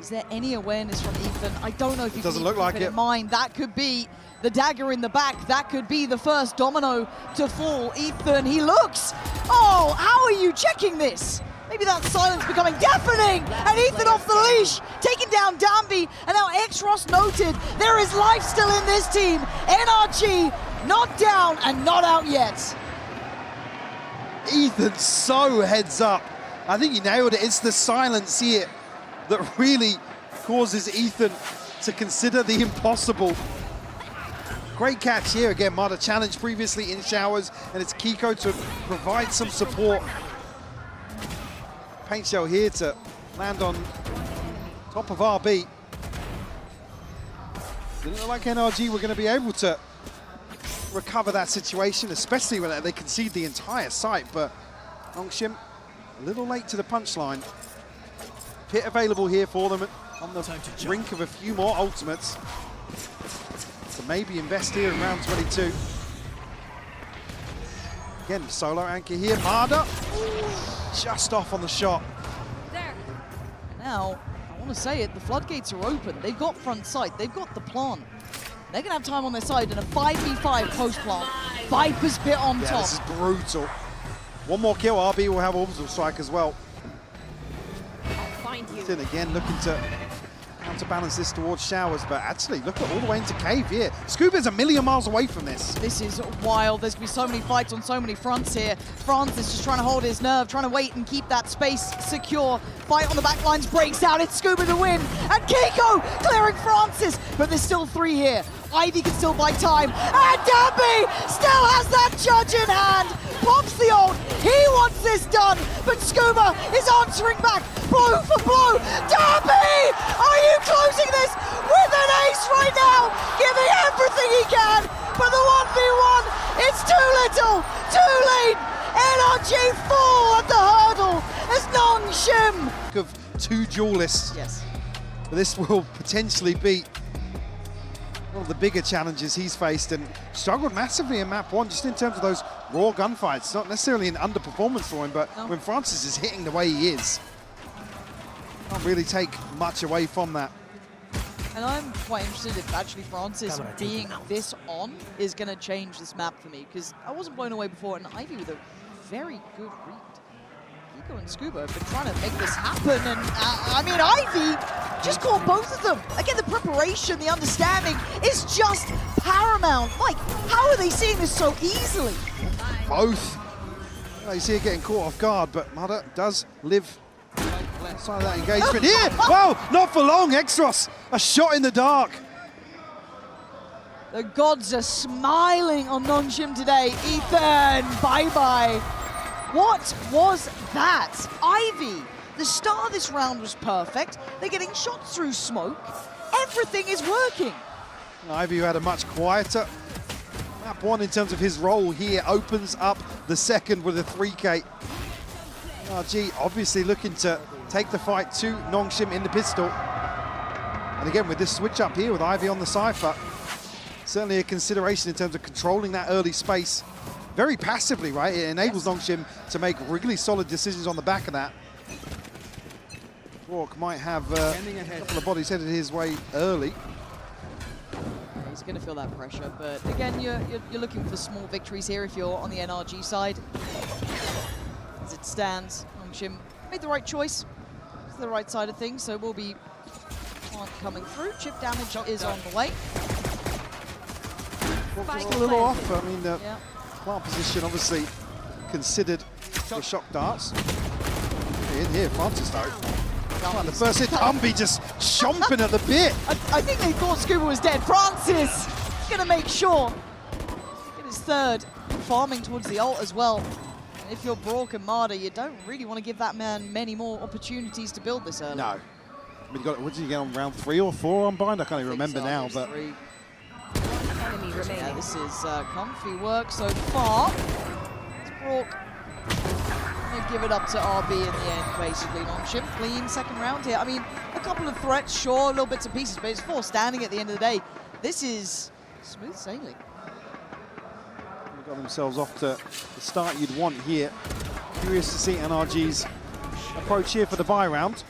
Is there any awareness from Ethan? I don't know if you Doesn't can look like keep it. in mind. That could be the dagger in the back. That could be the first domino to fall. Ethan, he looks. Oh, how are you checking this? Maybe that silence becoming deafening. And Ethan off the leash, taking down Danby. And now X-Ross noted, there is life still in this team. NRG not down and not out yet. Ethan so heads up. I think he nailed it. It's the silence here that really causes Ethan to consider the impossible. Great catch here. Again, Mada challenged previously in showers, and it's Kiko to provide some support. Paint shell here to land on top of RB. Didn't look like NRG were going to be able to recover that situation, especially when they concede the entire site, but Nongshim a little late to the punchline. Pit available here for them on the brink of a few more ultimates. So maybe invest here in round 22. Again, solo anchor here, Mada. Just off on the shot. There. Now, I want to say it, the floodgates are open. They've got front sight, they've got the plant. They're going to have time on their side in a 5v5 post-plant. Viper's Pit on top. This is brutal. One more kill, RB will have orbital strike as well. Find you. Then again, looking to counterbalance this towards showers, but actually, look at all the way into cave here. Scuba's a million miles away from this. This is wild. There's going to be so many fights on so many fronts here. Francis just trying to hold his nerve, trying to wait and keep that space secure. Fight on the back lines breaks out. It's Scuba to win. And Kiko clearing Francis. But there's still 3 here. Ivy can still buy time. And Dabby still has that judge in hand. Pops the ult. He wants this done. But Scuba is answering back. Blow for blow. Dabby! Are you closing this with an ace right now? Giving everything he can. But the 1v1, it's too little, too late. NRG fall at the hurdle as Nongshim. Of 2 duelists. Yes. This will potentially be one of the bigger challenges he's faced and struggled massively in map 1, just in terms of those raw gunfights. Not necessarily an underperformance for him, but when Francis is hitting the way he is, can't really take much away from that. And I'm quite interested if actually Francis being this on is going to change this map for me, because I wasn't blown away before, and Ivy with a very good read. Kiko and Scuba have been trying to make this happen, and I mean, Ivy just caught both of them. Again, the preparation, the understanding is just paramount. Like, how are they seeing this so easily? Both. Well, you see it getting caught off guard, but Mada does live outside of that engagement. Here! Wow, not for long, Extros. A shot in the dark. The gods are smiling on Nongshim today. Ethan, bye-bye. What was that? Ivy, the start of this round was perfect. They're getting shots through smoke. Everything is working. Ivy, who had a much quieter map 1 in terms of his role here, opens up the second with a 3K. NRG obviously looking to take the fight to Nongshim in the pistol. And again, with this switch up here with Ivy on the Cypher, certainly a consideration in terms of controlling that early space. Very passively, right? It enables Nongshim to make really solid decisions on the back of that. Rourke might have a couple of bodies headed his way early. He's going to feel that pressure, but again, you're looking for small victories here if you're on the NRG side. As it stands, Nongshim made the right choice. It's the right side of things, so we'll be coming through. Chip damage is on the way. Rourke's a little off. I mean, plant position obviously considered for shock darts. In here, Francis though. The first hit, Umby just chomping at the bit. I think they thought Scuba was dead. Francis is going to make sure. Get his 3rd, farming towards the ult as well. And if you're Brock and Mada, you don't really want to give that man many more opportunities to build this early. No. I mean, what did you get on round 3 or 4 on bind? I can't even remember now, but. Enemy remaining. Yeah, this is comfy work so far. It's Brock. Gonna give it up to RB in the end, basically. Nongshim, clean 2nd round here. I mean, a couple of threats, sure, little bits and pieces, but it's 4 standing at the end of the day. This is smooth sailing. They got themselves off to the start you'd want here. Curious to see NRG's approach here for the bye round.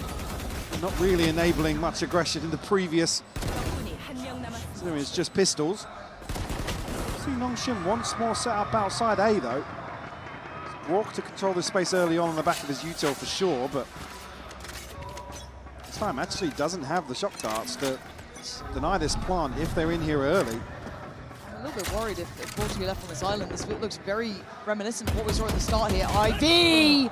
Not really enabling much aggression in the previous. It's just pistols. See Nongshim once more set up outside A though. Walk to control the space early on the back of his util for sure, but this time actually doesn't have the shock darts to deny this plant if they're in here early. little bit worried if Ball to be left on this island. This looks very reminiscent of what we saw at the start here. IV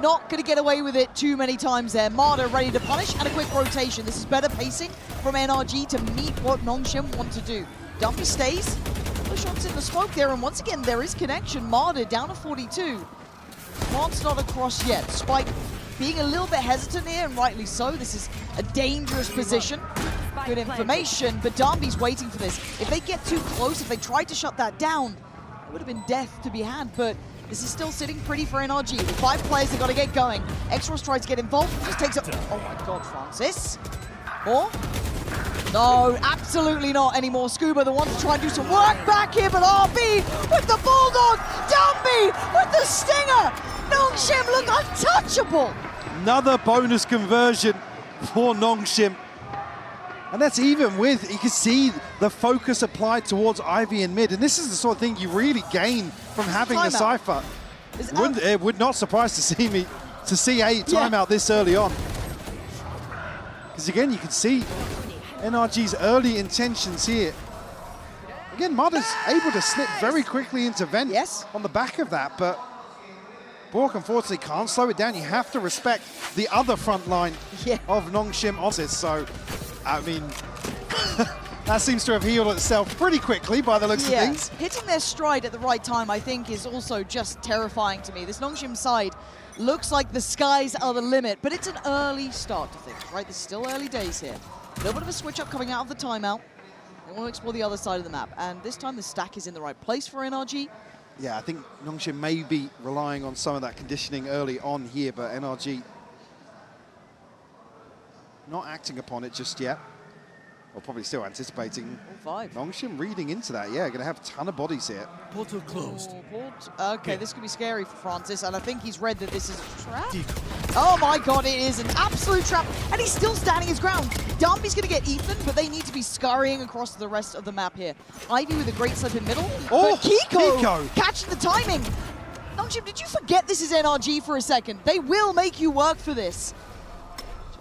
not going to get away with it too many times there. Marder ready to punish and a quick rotation. This is better pacing from NRG to meet what Nongshim want to do. Dumpy stays. The shots in the smoke there, and once again, there is connection. Marder down to 42. Plant's not across yet. Spike being a little bit hesitant here, and rightly so. This is a dangerous position. Good information, but Darby's waiting for this. If they get too close, if they try to shut that down, it would have been death to be had, but this is still sitting pretty for NRG. With 5 players, they've got to get going. Exros tries to get involved, just takes it. Oh my God, Francis. More? No, absolutely not anymore. Scuba, the one to try and do some work back here, but RB with the Bulldog, Dumby with the Stinger. Nongshim look untouchable. Another bonus conversion for Nongshim. And that's even with, you can see the focus applied towards Ivy in mid. And this is the sort of thing you really gain from having the Cypher. It would not surprise to see a timeout this early on. Because again, you can see NRG's early intentions here. Again, Marder's able to slip very quickly into Vent on the back of that, but Bork unfortunately can't slow it down. You have to respect the other front line of Nongshim on this. So, I mean, that seems to have healed itself pretty quickly by the looks of things. Hitting their stride at the right time, I think, is also just terrifying to me. This Nongshim side looks like the skies are the limit, but it's an early start to things, right? There's still early days here. A little bit of a switch up coming out of the timeout. They want to explore the other side of the map, and this time the stack is in the right place for NRG. Yeah, I think Nongshim may be relying on some of that conditioning early on here, but NRG not acting upon it just yet. Or probably still anticipating. Nongshim reading into that. Yeah, going to have a ton of bodies here. Portal closed. Okay, this could be scary for Francis, and I think he's read that this is a trap. Oh my God, it is an absolute trap, and he's still standing his ground. Darby's going to get Ethan, but they need to be scurrying across the rest of the map here. Ivy with a great slip in middle, but Kiko catching the timing. Nongshim, did you forget this is NRG for a second? They will make you work for this.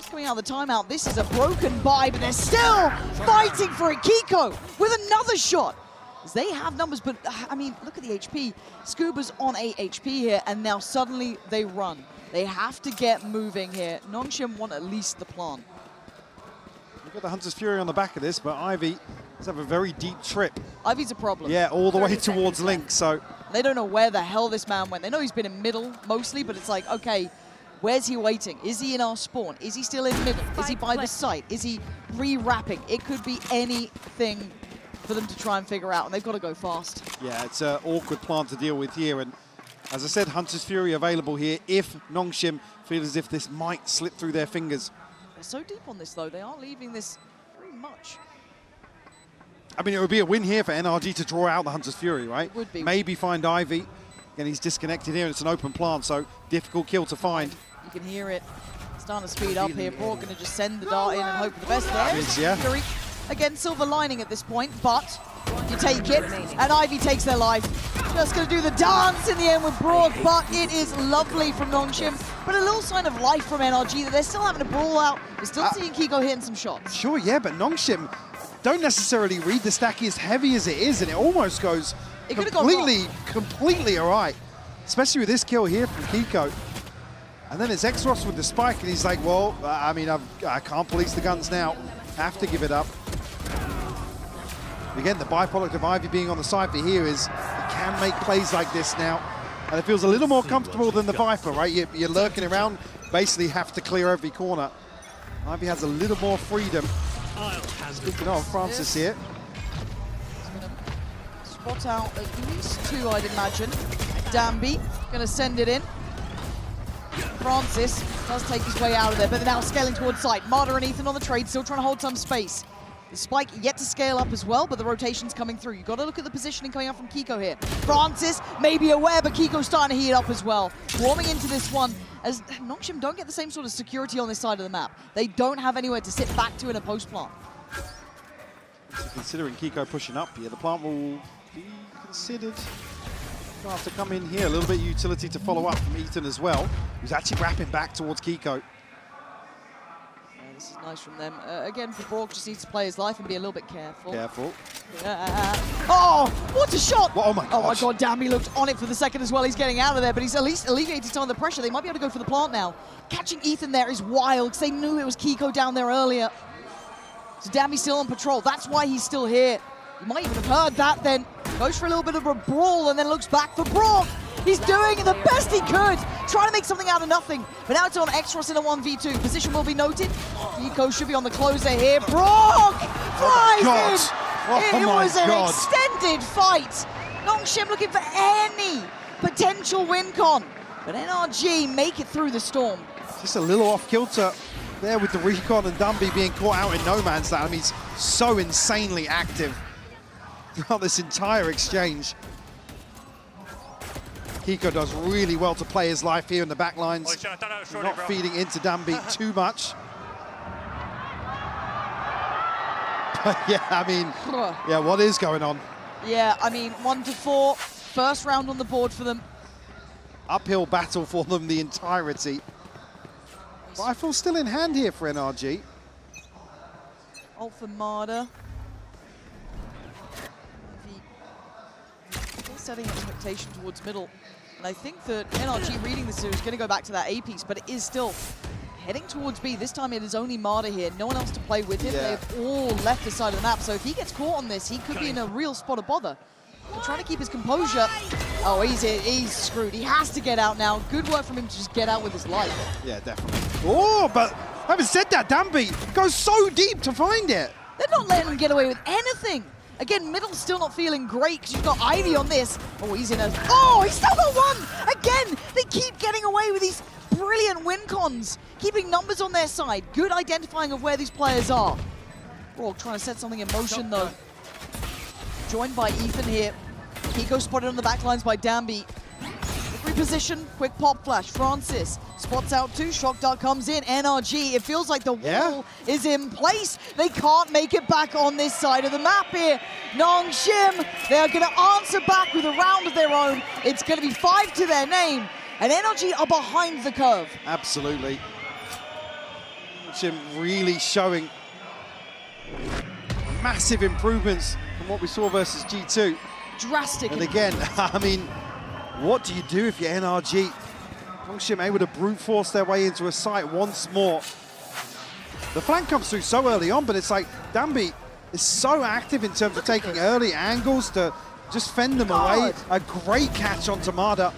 Coming out of the timeout, this is a broken buy, but they're still fighting for it. Kiko with another shot. As they have numbers, but I mean, look at the HP. Scuba's on 8 HP here, and now suddenly they run. They have to get moving here. Nongshim want at least the plant. You've got the Hunter's Fury on the back of this, but Ivy does have a very deep trip. Ivy's a problem. Yeah, all the way towards Link, so. They don't know where the hell this man went. They know he's been in middle mostly, but it's like, okay, where's he waiting? Is he in our spawn? Is he still in middle? Is he by the site? Is he re-wrapping? It could be anything for them to try and figure out, and they've got to go fast. Yeah, it's an awkward plant to deal with here, and as I said, Hunter's Fury available here if Nongshim feel as if this might slip through their fingers. They're so deep on this, though. They are leaving this very much. I mean, it would be a win here for NRG to draw out the Hunter's Fury, right? It would be. Maybe find Ivy. Again, he's disconnected here, and it's an open plant, so difficult kill to find. You can hear it. Starting to speed up here. Brock going to just send the dart in and hope for the best there. Fury. Again, silver lining at this point, but you take it, and Ivy takes their life. Just going to do the dance in the end with Broad, but it is lovely from Nongshim. But a little sign of life from NRG that they're still having to brawl out. We're still seeing Kiko hitting some shots. Sure, yeah, but Nongshim don't necessarily read the stack as heavy as it is, and it almost goes completely all right. Especially with this kill here from Kiko. And then it's Exros with the spike, and he's like, well, I mean, I can't police the guns now. Have to give it up. Again, the byproduct of Ivy being on the side for here is he can make plays like this now. And it feels a little more comfortable than the Viper, right? You're lurking around, basically have to clear every corner. Ivy has a little more freedom. Speaking of Francis here. He's going to spot out at least 2, I'd imagine. Danby going to send it in. Francis does take his way out of there, but they're now scaling towards site. Marder and Ethan on the trade, still trying to hold some space. The spike yet to scale up as well, but the rotation's coming through. You've got to look at the positioning coming up from Kiko here. Francis may be aware, but Kiko's starting to heat up as well. Warming into this one, as Nongshim don't get the same sort of security on this side of the map. They don't have anywhere to sit back to in a post plant. So considering Kiko pushing up here, the plant will be considered. Going to have to come in here. A little bit of utility to follow up from Ethan as well, who's actually wrapping back towards Kiko. This is nice from them. Again, for Brock, just needs to play his life and be a little bit careful. Careful. Oh, what a shot! Oh my Oh my gosh. god, damn, he looked on it for the second as well. He's getting out of there, but he's at least alleviated some of the pressure. They might be able to go for the plant now. Catching Ethan there is wild, because they knew it was Kiko down there earlier. So Dammy's still on patrol. That's why he's still here. You might even have heard that then. Goes for a little bit of a brawl and then looks back for Brock. He's doing the best he could, trying to make something out of nothing. But now it's on Extros in a 1v2. Position will be noted. Kiko should be on the closer here. Brock flies in. It was an extended fight. Nongshim looking for any potential win con. But NRG make it through the storm. Just a little off kilter there with the recon and Dumby being caught out in no man's land. I mean, he's so insanely active throughout this entire exchange. Kiko does really well to play his life here in the back lines, not feeding into Dambi too much. But yeah, I mean, yeah, what is going on? Yeah, I mean, 1-4, first round on the board for them. Uphill battle for them the entirety. Rifle still in hand here for NRG. Ult for Marder. Still setting expectation towards middle. And I think that NRG reading this is going to go back to that A piece, but it is still heading towards B. This time it is only Marder here. No one else to play with him. Yeah. They've all left the side of the map. So if he gets caught on this, he could be in a real spot of bother. They're trying to keep his composure. Oh, he's screwed. He has to get out now. Good work from him to just get out with his life. Yeah, definitely. Oh, but having said that, Dambi goes so deep to find it. They're not letting him get away with anything. Again, middle's still not feeling great because you've got Ivy on this. Oh, he's in a... Oh, he's still got one! Again, they keep getting away with these brilliant win cons, keeping numbers on their side. Good identifying of where these players are. Brock trying to set something in motion, though. Joined by Ethan here. Kiko spotted on the back lines by Dambi. Reposition, quick pop flash. Francis spots out too. Shock dart comes in. NRG, it feels like the wall is in place. They can't make it back on this side of the map here. Nongshim, they are going to answer back with a round of their own. It's going to be 5 to their name. And NRG are behind the curve. Absolutely. Nongshim really showing massive improvements from what we saw versus G2. Drastic. And again, I mean, what do you do if you're NRG? Nongshim able to brute force their way into a site once more. The flank comes through so early on, but it's like Dambi is so active in terms of taking early angles to just fend them away. A great catch on Tamada.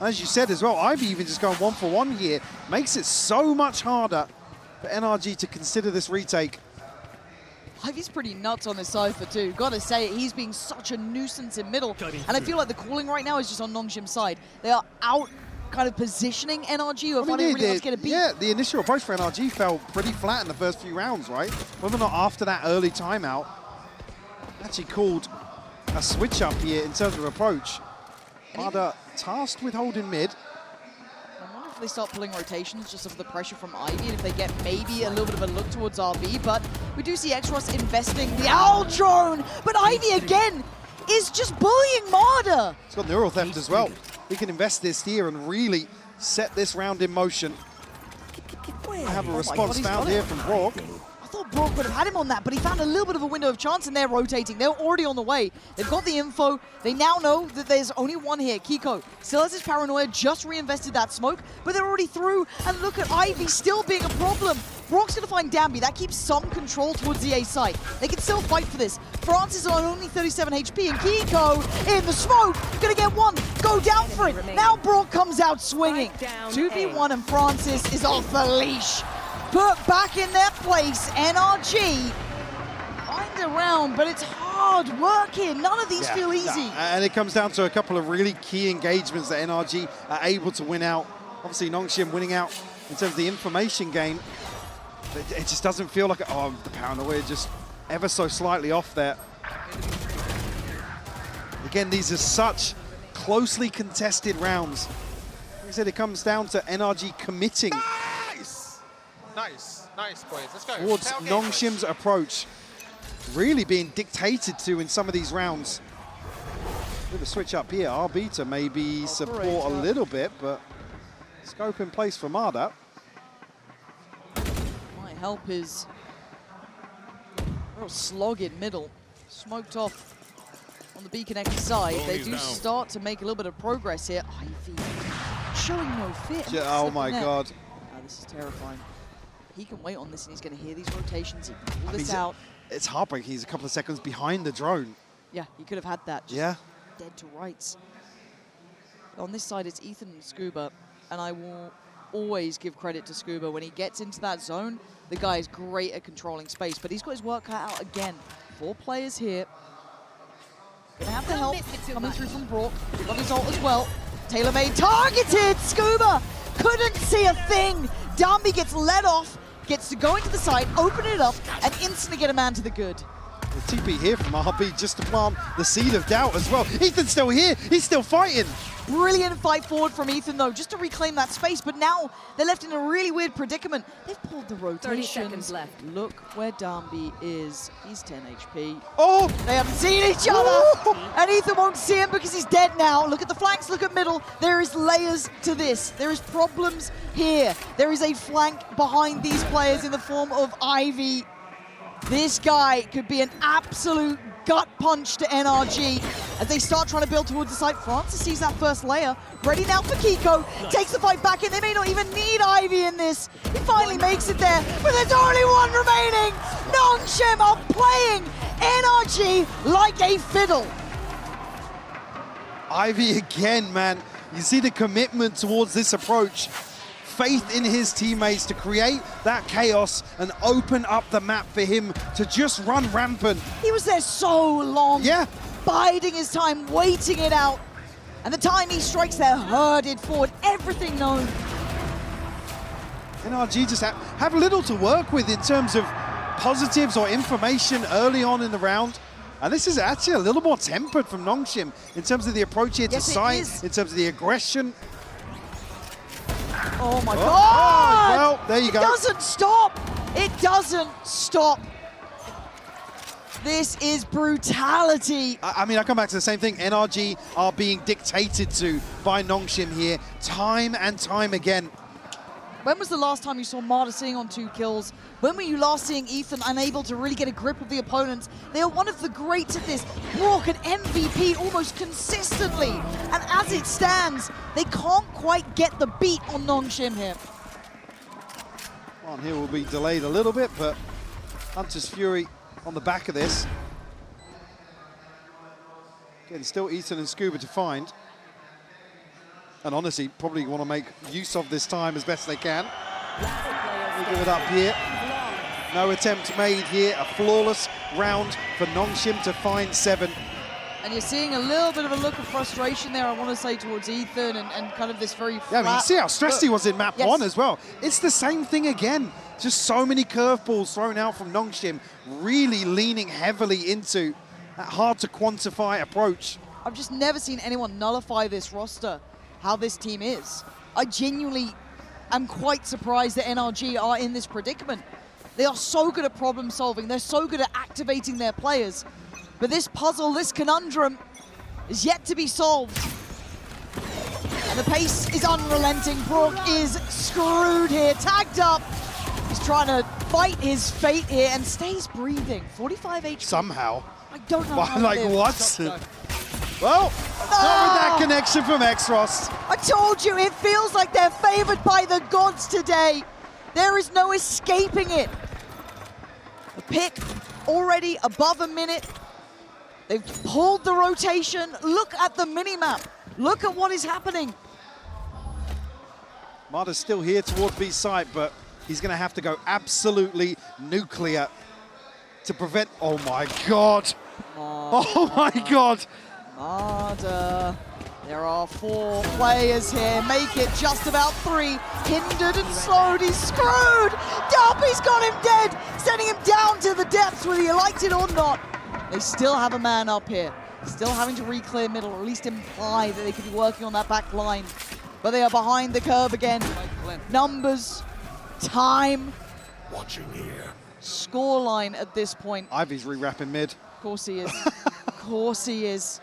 As you said as well, Ivy even just going 1-for-1 here. Makes it so much harder for NRG to consider this retake. Ivy's pretty nuts on this Cypher too. Gotta say it, he's being such a nuisance in middle. And I feel like the calling right now is just on Nongshim's side. They are out kind of positioning NRG who are finding really hard to get a beat. Yeah, the initial approach for NRG fell pretty flat in the first few rounds, right? Whether or not after that early timeout, actually called a switch up here in terms of approach. Marder tasked with holding mid. I wonder if they start pulling rotations just of the pressure from Ivy, and if they get maybe a little bit of a look towards RB, but we do see Extros investing the Owl drone, but Ivy again is just bullying Marder. It's got neural theft as well. We can invest this here and really set this round in motion. I have a response found here from Brock. I thought Brock would have had him on that, but he found a little bit of a window of chance, and they're rotating. They're already on the way. They've got the info. They now know that there's only one here. Kiko still has his paranoia, just reinvested that smoke, but they're already through. And look at Ivy still being a problem. Brock's going to find Dambi. That keeps some control towards the A site. They can still fight for this. Francis on only 37 HP, and Kiko in the smoke. Going to get one. Go down for it. Now Brock comes out swinging. 2v1, and Francis is off the leash. Put back in their place, NRG. Find a round, but it's hard work here. None of these feel easy. And it comes down to a couple of really key engagements that NRG are able to win out. Obviously, Nongshim winning out in terms of the information game. It just doesn't feel like, oh, the paranoia just ever so slightly off there. Again, these are such closely contested rounds. Like I said, it comes down to NRG committing Nice boys. Let's go. towards Nongshim's approach, really being dictated to in some of these rounds. With a switch up here, RB to maybe support a little bit, but scope in place for Marder. Might help his real slog in middle. Smoked off on the B connector side. They do start to make a little bit of progress here. Ivy showing no fear. Oh my God. This is terrifying. He can wait on this and he's going to hear these rotations. He can pull this out. It's heartbreaking. He's a couple of seconds behind the drone. Yeah, he could have had that. Just dead to rights. On this side, it's Ethan and Scuba, and I will always give credit to Scuba. When he gets into that zone, the guy is great at controlling space, but he's got his work cut out again. 4 players here. Gonna have the help coming through from Brock. Got his ult as well. TaylorMade targeted! Scuba couldn't see a thing. Darby gets let off, gets to go into the side, open it up, and instantly get a man to the good. The TP here from RB just to plant the seed of doubt as well. Ethan's still here. He's still fighting. Brilliant fight forward from Ethan, though, just to reclaim that space. But now they're left in a really weird predicament. They've pulled the rotations. 30 seconds left. Look where Darby is. He's 10 HP. Oh! They haven't seen each other. And Ethan won't see him because he's dead now. Look at the flanks, look at middle. There is layers to this. There is problems here. There is a flank behind these players in the form of Ivy. This guy could be an absolute gut punch to NRG as they start trying to build towards the side. Francis sees that first layer. Ready now for Kiko. Takes the fight back in. They may not even need Ivy in this. He finally makes it there, but there's only one remaining. Nongshim are playing NRG like a fiddle. Ivy again, man. You see the commitment towards this approach. Faith in his teammates to create that chaos and open up the map for him to just run rampant. He was there so long. Yeah. Biding his time, waiting it out. And the time he strikes, they're herded forward. Everything known. NRG just have little to work with in terms of positives or information early on in the round. And this is actually a little more tempered from Nongshim in terms of the approach here to site, in terms of the aggression. Oh my God! Oh, well, there you go. It doesn't stop! It doesn't stop! This is brutality. I mean, I come back to the same thing. NRG are being dictated to by Nongshim here, time and time again. When was the last time you saw Marta sitting on 2 kills? When were you last seeing Ethan unable to really get a grip of the opponents? They are one of the greats at this. Brock an MVP almost consistently. And as it stands, they can't quite get the beat on Nongshim here. On here will be delayed a little bit, but Hunter's Fury on the back of this. Again, still Ethan and Scuba to find. And honestly, probably want to make use of this time as best they can. We'll give it up here. No attempt made here. A flawless round for Nongshim to find 7. And you're seeing a little bit of a look of frustration there, I want to say, towards Ethan and kind of this very flat... Yeah, I mean, you see how stressed he was in map 1 as well. It's the same thing again. Just so many curveballs thrown out from Nongshim, really leaning heavily into that hard-to-quantify approach. I've just never seen anyone nullify this roster, how this team is. I genuinely am quite surprised that NRG are in this predicament. They are so good at problem solving. They're so good at activating their players. But this puzzle, this conundrum is yet to be solved. And the pace is unrelenting. Brock is screwed here, tagged up. He's trying to fight his fate here and stays breathing. 45 HP. Somehow. I don't know how like what? Well, not with that connection from Xrost. I told you, it feels like they're favored by the gods today. There is no escaping it. The pick already above a minute. They've pulled the rotation. Look at the minimap. Look at what is happening. Marta's still here towards B site, but he's going to have to go absolutely nuclear to prevent... Oh my God. Oh my God. Marta. There are 4 players here. Make it just about 3. Hindered and slowed. He's screwed. Darby's got him dead. Sending him down to the depths, whether you liked it or not. They still have a man up here. Still having to re-clear middle, or at least imply that they could be working on that back line. But they are behind the curve again. Numbers, time. Watching here. Scoreline at this point. Ivy's re-wrapping mid. Of course he is. Of course he is.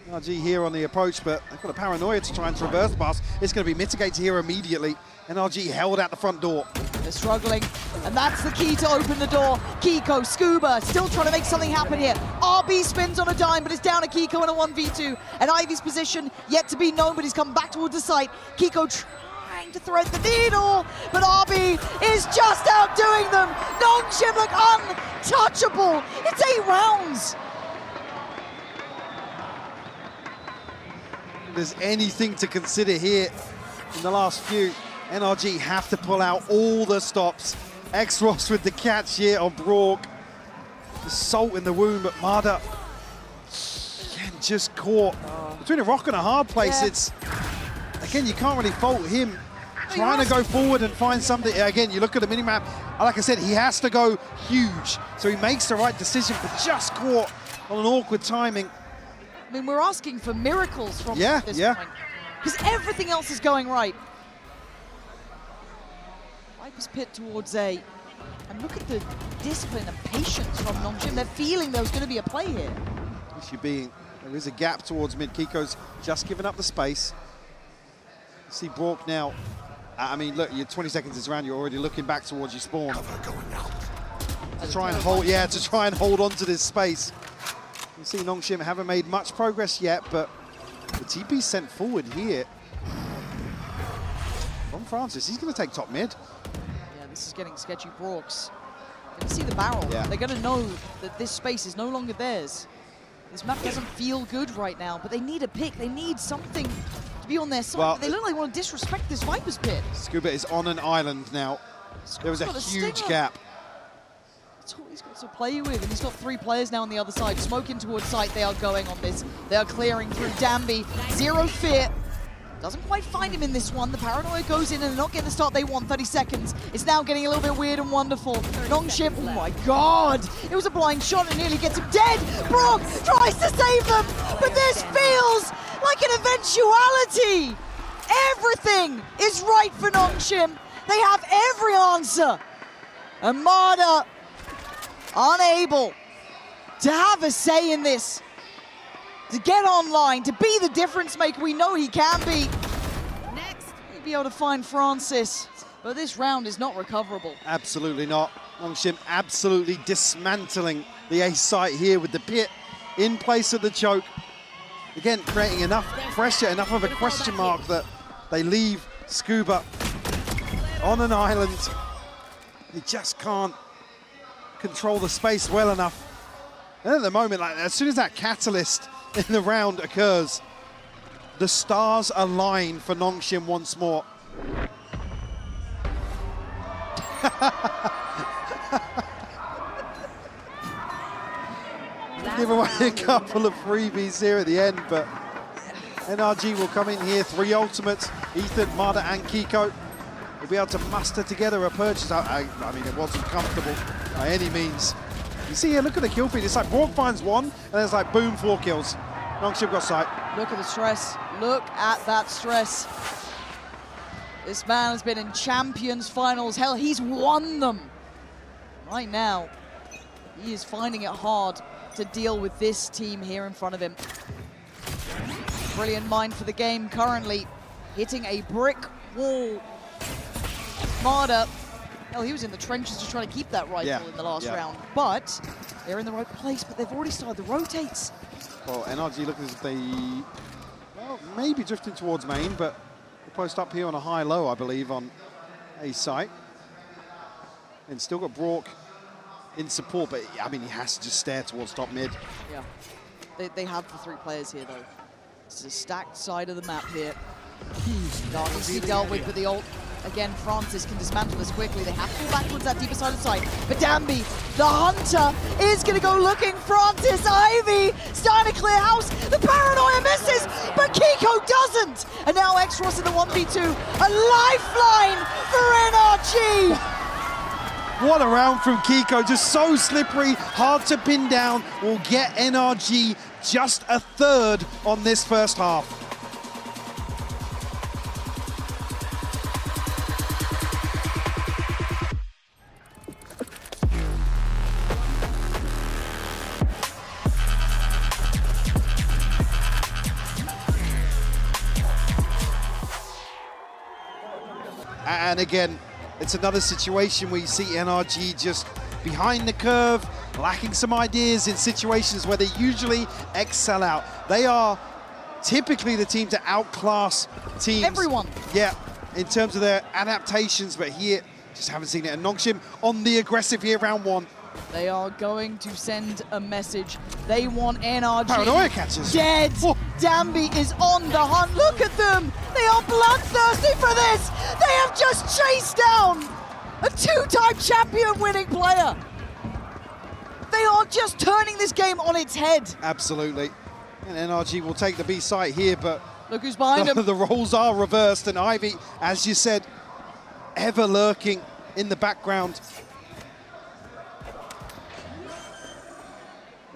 NRG here on the approach, but they've got a paranoia to try and reverse pass. It's going to be mitigated here immediately. NRG held out the front door. They're struggling, and that's the key to open the door. Kiko, Scuba, still trying to make something happen here. RB spins on a dime, but it's down to Kiko in a 1v2. And Ivy's position yet to be known, but he's come back towards the site. Kiko trying to thread the needle, but RB is just outdoing them. Nongshim look untouchable. It's 8 rounds. If there's anything to consider here in the last few, NRG have to pull out all the stops. X-Ross with the catch here on Brock. The salt in the wound, but Marda, again, just caught between a rock and a hard place. Yeah. It's, again, you can't really fault him trying to go forward and find something. Again, you look at the minimap, like I said, he has to go huge. So he makes the right decision, but just caught on an awkward timing. I mean, we're asking for miracles from this point. Because everything else is going right. Viper's Pit towards A. And look at the discipline and patience from Nongshim. They're feeling there was going to be a play here. There is a gap towards mid. Kiko's just given up the space. See Brock now. I mean, look, you're 20 seconds is around, you're already looking back towards your spawn. To try and hold on to this space. You see Nongshim haven't made much progress yet, but the TP sent forward here from Francis. He's going to take top mid. Yeah, this is getting sketchy. Brooks. Going to see the barrel. Yeah. They're going to know that this space is no longer theirs. This map doesn't feel good right now, but they need a pick. They need something to be on their side. Well, they look like they want to disrespect this Viper's Pit. Scuba is on an island now. There was a huge gap. That's all he's got to play with, and he's got 3 players now on the other side. Smoking towards site, they are going on this. They are clearing through Danby. Zero fear. Doesn't quite find him in this one. The paranoia goes in and they're not getting the start they want. 30 seconds. It's now getting a little bit weird and wonderful. Nongshim, oh my god. It was a blind shot and nearly gets him dead. Brock tries to save them, but this feels like an eventuality. Everything is right for Nongshim. They have every answer. Amada unable to have a say in this. To get online, to be the difference maker we know he can be. Next. He'd be able to find Francis, but this round is not recoverable. Absolutely not. Nongshim absolutely dismantling the A site here with the pit in place of the choke. Again, creating enough pressure, enough of a question mark that they leave Scuba on an island. He just can't control the space well enough. And at the moment, like, as soon as that catalyst in the round occurs, the stars align for Nongshim once more. Give away a couple of freebies here at the end, but NRG will come in here. 3 ultimates, Ethan, Marda and Kiko will be able to muster together a purchase. I mean, it wasn't comfortable by any means. You see here, look at the kill feed. It's like Brock finds 1, and then it's like boom, 4 kills. Nongshim got sight. Look at the stress. Look at that stress. This man has been in Champions finals. Hell, he's won them. Right now, he is finding it hard to deal with this team here in front of him. Brilliant mind for the game currently. Hitting a brick wall. Marda. Hell, he was in the trenches just trying to keep that rifle in the last round. But they're in the right place, but they've already started the rotates. Well, NRG look as if they, well, maybe drifting towards main, but we'll post up here on a high-low, I believe, on A site. And still got Brock in support, but I mean, he has to just stare towards top mid. Yeah, they have the 3 players here, though. This is a stacked side of the map here. Dark needs to be dealt with the ult. Again, Francis can dismantle this quickly. They have to fall back towards that deeper side of the site. But Danby, the hunter, is going to go looking. Francis, Ivy, starting to clear house. The paranoia misses, but Kiko doesn't. And now X-Ross in the 1v2. A lifeline for NRG. What a round from Kiko, just so slippery, hard to pin down. Will get NRG just a 3rd on this first half. And again, it's another situation where you see NRG just behind the curve, lacking some ideas in situations where they usually excel out. They are typically the team to outclass teams. Everyone. Yeah, in terms of their adaptations, but here, just haven't seen it. And Nongshim on the aggressive here, round one. They are going to send a message. They want NRG Paranoia catches. dead. Oh. Danby is on the hunt. Look at them. They are bloodthirsty for this. They have just chased down a two-time champion winning player. They are just turning this game on its head. Absolutely. And NRG will take the B site here, but Look who's behind them. the roles are reversed, and Ivy, as you said, ever lurking in the background.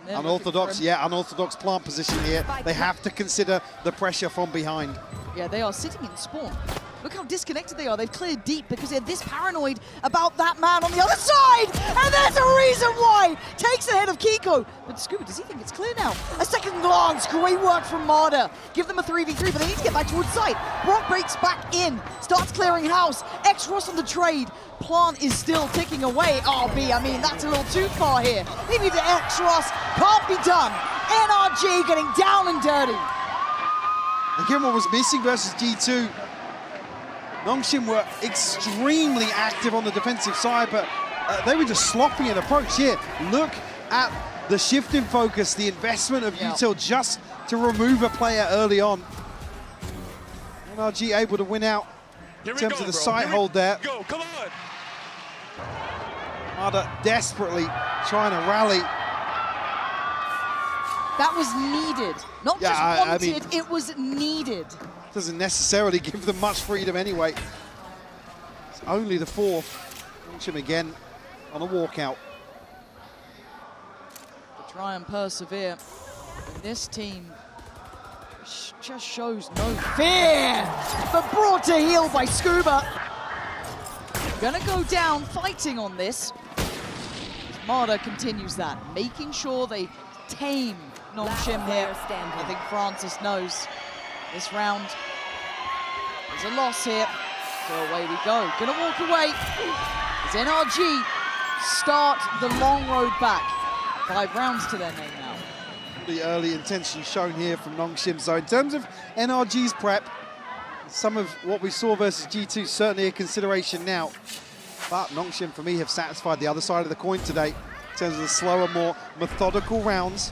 Unorthodox, unorthodox plant position here. They have to consider the pressure from behind. Yeah, they are sitting in spawn. Look how disconnected they are. They've cleared deep because they're this paranoid about that man on the other side. And there's a reason why. Takes ahead of Kiko. But Scuba, does he think it's clear now? A second glance. Great work from Marder. Give them a 3v3, but they need to get back towards site. Brock breaks back in. Starts clearing house. X-Ross on the trade. Plant is still ticking away. RB, I mean, that's a little too far here. Maybe the X-Ross can't be done. NRG getting down and dirty. Again, what was missing versus G2, Nongshim were extremely active on the defensive side, but they were just sloppy in approach here. Look at the shift in focus, the investment of Util just to remove a player early on. NRG able to win out in terms of the site hold there. Go, come on. Marder desperately trying to rally. That was needed. Not just wanted, it was needed. Doesn't necessarily give them much freedom anyway. It's only the fourth. Nongshim again on a walkout. To try and persevere. And this team just shows no fear. But brought to heel by Scuba. Gonna go down fighting on this. Marder continues that, making sure they tame Nongshim here. I think Francis knows this round is a loss here. So away we go. Gonna walk away as NRG start the long road back. 5 rounds to their name now. The early intention shown here from Nongshim. So in terms of NRG's prep, some of what we saw versus G2 certainly a consideration now. But Nongshim, for me, have satisfied the other side of the coin today in terms of the slower, more methodical rounds.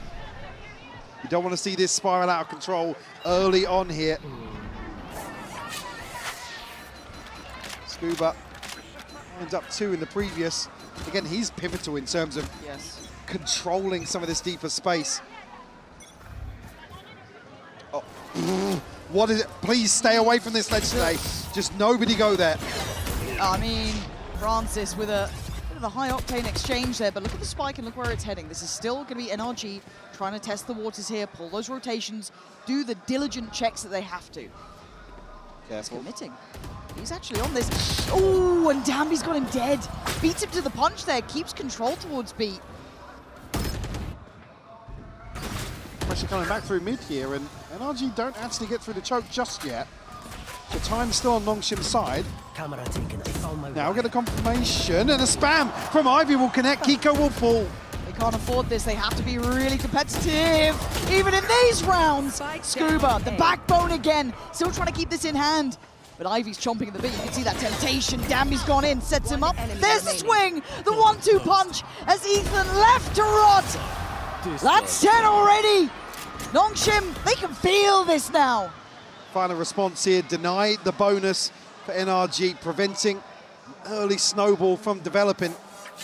You don't want to see this spiral out of control early on here. Scuba ends up 2 in the previous. Again, he's pivotal in terms of controlling some of this deeper space. Oh, what is it? Please stay away from this ledge today. Just nobody go there. I mean, Francis with a bit of a high-octane exchange there, but look at the spike and look where it's heading. This is still going to be NRG trying to test the waters here, pull those rotations, do the diligent checks that they have to. Careful. He's committing. He's actually on this. Oh, and Danby's got him dead. Beats him to the punch there, keeps control towards B. Pressure coming back through mid here, and NRG don't actually get through the choke just yet. The time's still on Nongshim's side. Camera taken. I found my Now we'll get a confirmation, and a spam from Ivy will connect. Kiko will fall. They can't afford this. They have to be really competitive, even in these rounds. Scuba, the backbone again, still trying to keep this in hand. But Ivy's chomping at the bit. You can see that temptation. Danby's gone in, sets him up. There's the swing, the 1-2 punch as Ethan left to rot. That's 10 already. Nongshim, they can feel this now. Final response here, denied the bonus for NRG, preventing early snowball from developing.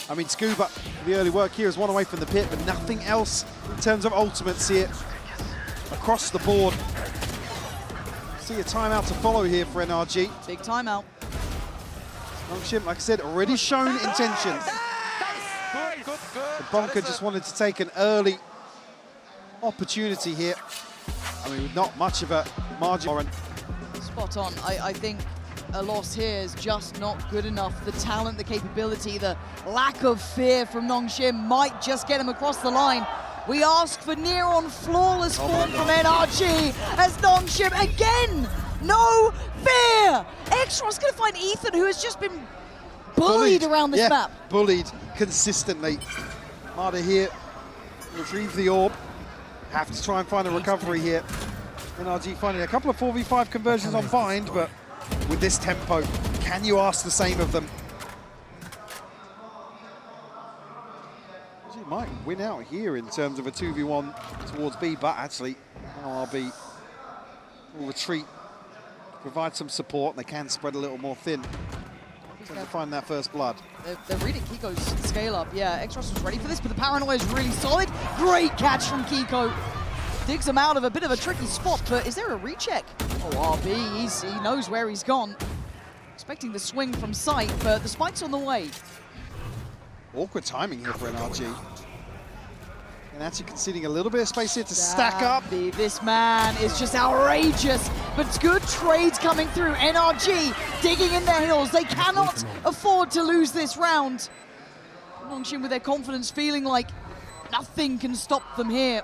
I mean, Scuba, the early work here is one away from the pit, but nothing else in terms of ultimates here across the board. See a timeout to follow here for NRG. Big timeout. Nongshim, like I said, already shown intentions. The Bonker just wanted to take an early opportunity here. I mean, with not much of a margin. Spot on. I think a loss here is just not good enough. The talent, the capability, the lack of fear from Nongshim might just get him across the line. We ask for near-on flawless form from NRG as Nongshim again, no fear. X-Ross going to find Ethan, who has just been bullied around this map. Bullied consistently. Marder here, retrieve the orb. Have to try and find a recovery here. NRG finding a couple of 4v5 conversions on Bind, but with this tempo, can you ask the same of them? He might win out here in terms of a 2v1 towards B, but actually RB will retreat, provide some support, and they can spread a little more thin to find that first blood. They're reading Kiko's scale up. Yeah, Xros was ready for this, but the paranoia is really solid. Great catch from Kiko. Digs him out of a bit of a tricky spot, but is there a recheck? Oh, RB, he knows where he's gone. Expecting the swing from sight, but the spike's on the way. Awkward timing here for NRG. And actually conceding a little bit of space here to stack up. This man is just outrageous, but it's good trades coming through. NRG digging in their heels. They cannot afford to lose this round. Nongshim with their confidence, feeling like nothing can stop them here.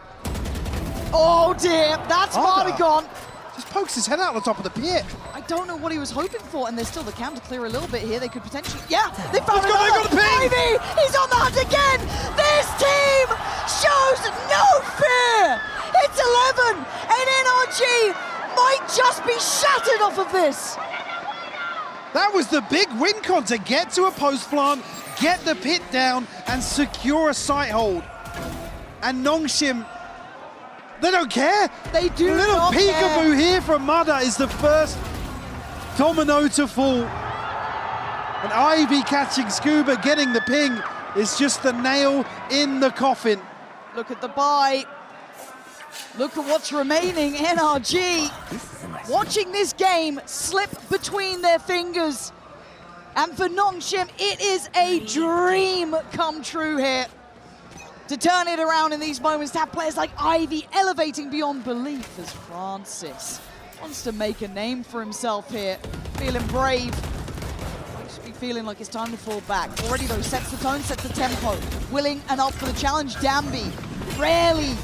Oh dear, that's Mardigon. Just pokes his head out the top of the pit. I don't know what he was hoping for, and there's still the counter clear a little bit here. They could potentially, yeah, they found They got the ping! Ivy, he's on the hunt again. This team shows no fear. It's 11, and NRG might just be shattered off of this. That was the big win con, to get to a post plant, get the pit down, and secure a sight hold. And Nongshim, they don't care. They do A little not peekaboo care. here from Mada is the first domino to fall. And Ivy catching Scuba, getting the ping, is just the nail in the coffin. Look at the buy. Look at what's remaining. NRG watching this game slip between their fingers. And for Nongshim, it is a dream come true here. To turn it around in these moments, to have players like Ivy elevating beyond belief as Francis wants to make a name for himself here. Feeling brave. Might just be feeling like it's time to fall back. Already though, sets the tone, sets the tempo. Willing and up for the challenge. Dambi rarely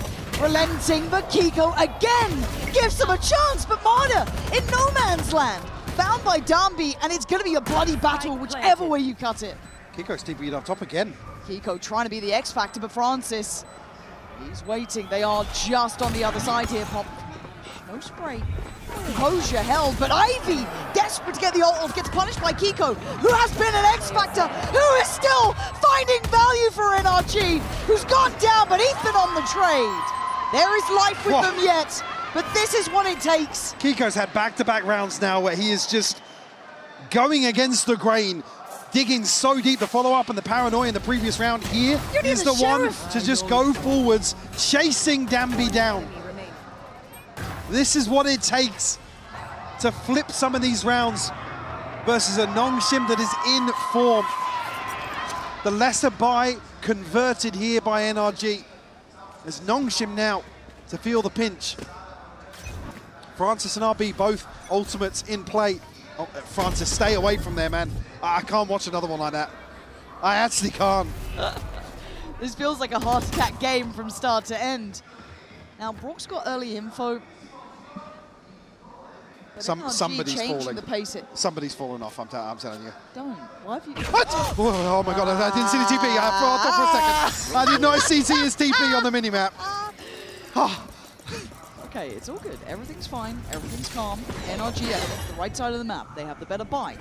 relenting, but Kiko again gives them a chance. But Marder in no man's land. Found by Dambi, and it's going to be a bloody battle whichever way you cut it. Kiko's TP'd up top again. Kiko trying to be the X factor, but Francis, he's waiting. They are just on the other side here, Pop. No spray. Composure held, but Ivy, desperate to get the ult off, gets punished by Kiko, who has been an X factor, who is still finding value for NRG, who's gone down, but Ethan on the trade. There is life with them yet, but this is what it takes. Kiko's had back-to-back rounds now where he is just going against the grain, digging so deep. The follow-up and the paranoia in the previous round here is the one to just go forwards, chasing Dambi down. This is what it takes to flip some of these rounds versus a Nongshim that is in form. The lesser buy converted here by NRG. As Nongshim now to feel the pinch. Francis and RB both ultimates in play. Oh, Francis, stay away from there, man. I can't watch another one like that. I actually can't. This feels like a heart attack game from start to end. Now, Brock's got early info. Somebody's falling. The pace it. Somebody's falling off, I'm telling you. Don't. Why have you... What? Oh my God, I didn't see the TP. I thought for a second. I did not see his TP on the minimap. Oh. Okay, it's all good. Everything's fine. Everything's calm. NRG at the right side of the map. They have the better buy.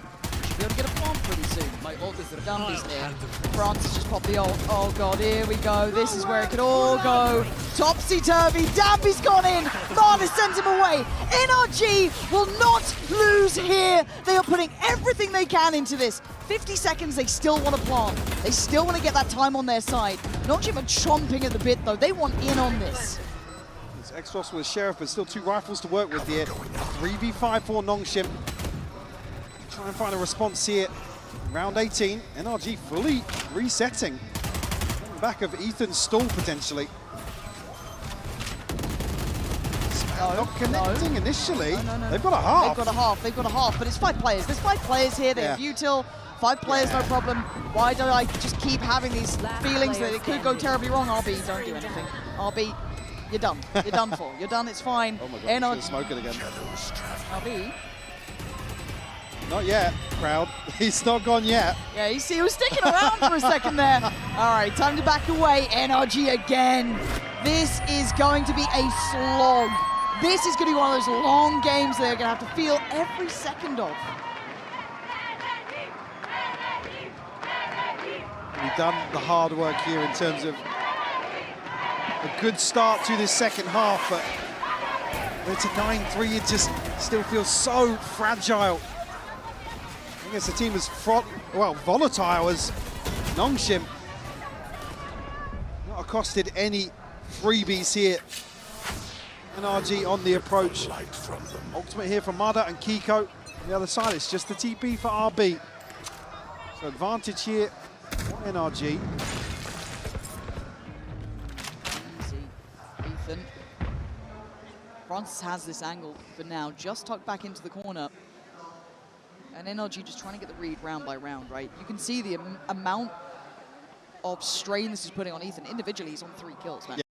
Should be able to get a plant pretty soon. My ult is Dambi's there. Francis just popped the ult. Oh God, here we go. This is where it could all go. Topsy-turvy. Dambi's gone in. Marder sends him away. NRG will not lose here. They are putting everything they can into this. 50 seconds, they still want to plant. They still want to get that time on their side. Not even chomping at the bit though. They want in on this. Xros with Sheriff, but still 2 rifles to work with here. 3v5 for Nongshim. Try and find a response here. Round 18, NRG fully resetting. On the back of Ethan's stall, potentially. Not connecting initially. No. They've got a half. They've got a half, but it's 5 players. There's 5 players here. They have util. 5 players, no problem. Why do I just keep having these feelings that it could go terribly wrong? RB, don't do anything. RB, you're done. You're done for. You're done, it's fine. Oh my God, smoke it again. RB. Not yet, crowd. He's not gone yet. Yeah, he was sticking around for a second there. All right, time to back away. NRG again. This is going to be a slog. This is going to be one of those long games they're going to have to feel every second of. We've done the hard work here in terms of a good start to this second half, but when it's a 9-3, it just still feels so fragile. I guess the team as volatile as Nongshim. Not accosted any freebies here. NRG on the approach. Ultimate here from Mada and Kiko. On the other side, it's just the TP for RB. So advantage here for NRG. Ethan. Francis has this angle for now, just tucked back into the corner. And NRG just trying to get the read round by round, right? You can see the amount of strain this is putting on Ethan. Individually, he's on 3 kills, man. Yeah.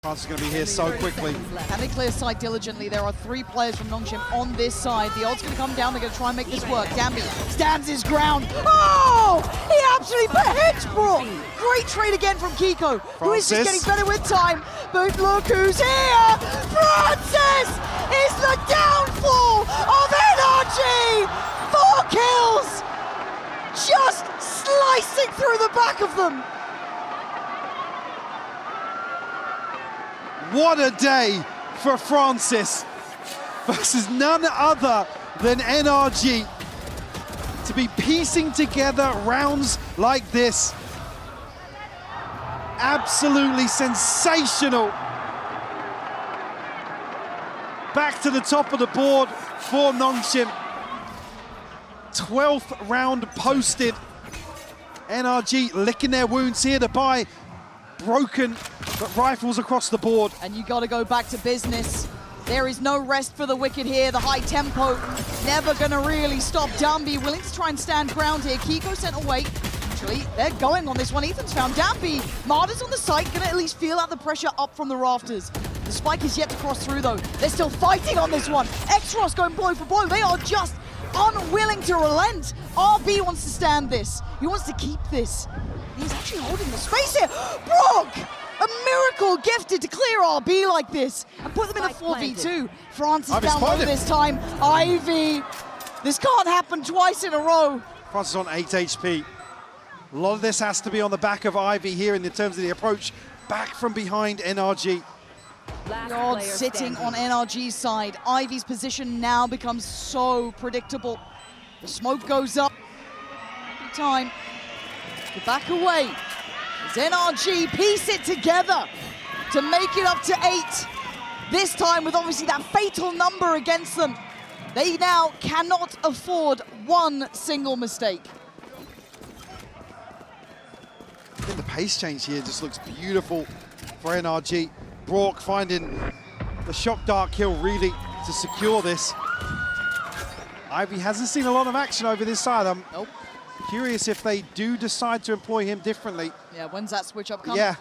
France is going to be here so quickly. Can they clear side diligently? There are 3 players from Nongshim on this side. The odd's going to come down. They're going to try and make this work. Dambi stands his ground. Oh! He absolutely put Hedgebrook. Great trade again from Kiko, who is just getting better with time. But look who's here! Francis is the downfall of NRG! 4 kills! Just slicing through the back of them. What a day for Francis versus none other than NRG. To be piecing together rounds like this. Absolutely sensational. Back to the top of the board for Nongshim. 12th round posted. NRG licking their wounds here to buy broken but rifles across the board. And you got to go back to business. There is no rest for the Wicked here. The high tempo never going to really stop Dambi. Willing to try and stand ground here. Kiko sent away. Actually, they're going on this one. Ethan's found Dambi. Marder's on the site, going to at least feel out the pressure up from the rafters. The spike is yet to cross through, though. They're still fighting on this one. X-Ross going blow for blow. They are just unwilling to relent. RB wants to stand this. He wants to keep this. He's actually holding the space here. Brock! A miracle gifted to clear RB like this and put them in a 4v2. Francis down low this time. Ivy. This can't happen twice in a row. Francis on 8 HP. A lot of this has to be on the back of Ivy here in the terms of the approach. Back from behind NRG. The odds sitting on NRG's side. Ivy's position now becomes so predictable. The smoke goes up every time. To back away. As NRG piece it together to make it up to 8. This time with obviously that fatal number against them. They now cannot afford one single mistake. I think the pace change here just looks beautiful for NRG. Brock finding the shock dart kill really to secure this. Ivy hasn't seen a lot of action over this side. I'm curious if they do decide to employ him differently. Yeah, when's that switch up coming? Yeah.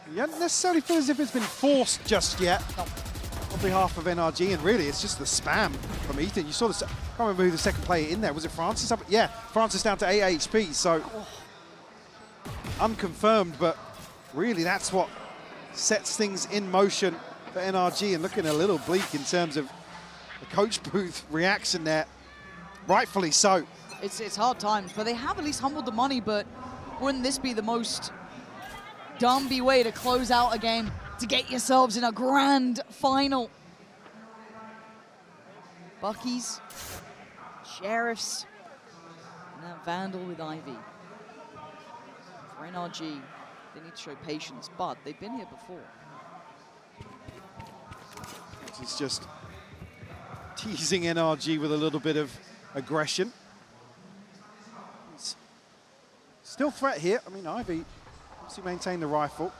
You don't necessarily feel as if it's been forced just yet. No. On behalf of NRG, and really it's just the spam from Ethan. You saw the, I can't remember who the second player in there. Was it Francis? Yeah, Francis down to 8 HP, so unconfirmed, but really that's what sets things in motion for NRG, and looking a little bleak in terms of the coach booth reaction there. Rightfully so. It's hard times, but they have at least humbled the money, but wouldn't this be the most Dambi way to close out a game, to get yourselves in a grand final? Bucky's, Sheriffs, and that Vandal with Ivy. For NRG, they need to show patience, but they've been here before. He's just teasing NRG with a little bit of aggression. Still threat here. I mean, Ivy obviously maintained the rifle.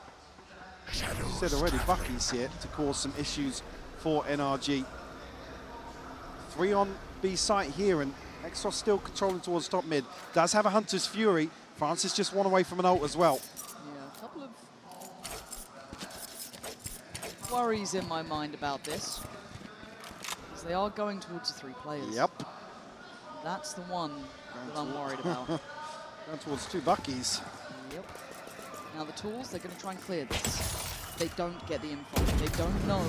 As I said already, Bucky's here to cause some issues for NRG. 3 on B site here, and Exos still controlling towards top mid. Does have a Hunter's Fury. Francis just one away from an ult as well. Yeah, a couple of worries in my mind about this. Because they are going towards the 3 players. Yep. That's the one that I'm worried about. Going towards 2 Buckies. Yep. Now the tools, they're going to try and clear this. They don't get the info. They don't know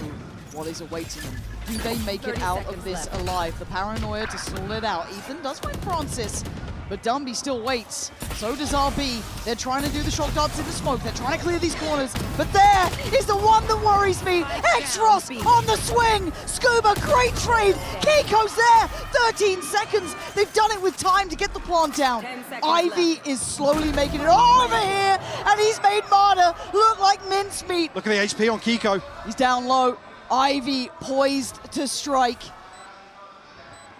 what is awaiting them. Do they make it out of this alive? The paranoia to sort it out. Ethan does find Francis, but Dumby still waits. So does RB. They're trying to do the shock darts in the smoke. They're trying to clear these corners. But there is the one that worries me. X-Ross on the swing. Scuba, great trade. Kiko's there. 13 seconds. They've done it with time to get the plant down. Ivy is slowly making it over here, and he's made Marta look like mincemeat. Look at the HP on Kiko. He's down low. Ivy poised to strike.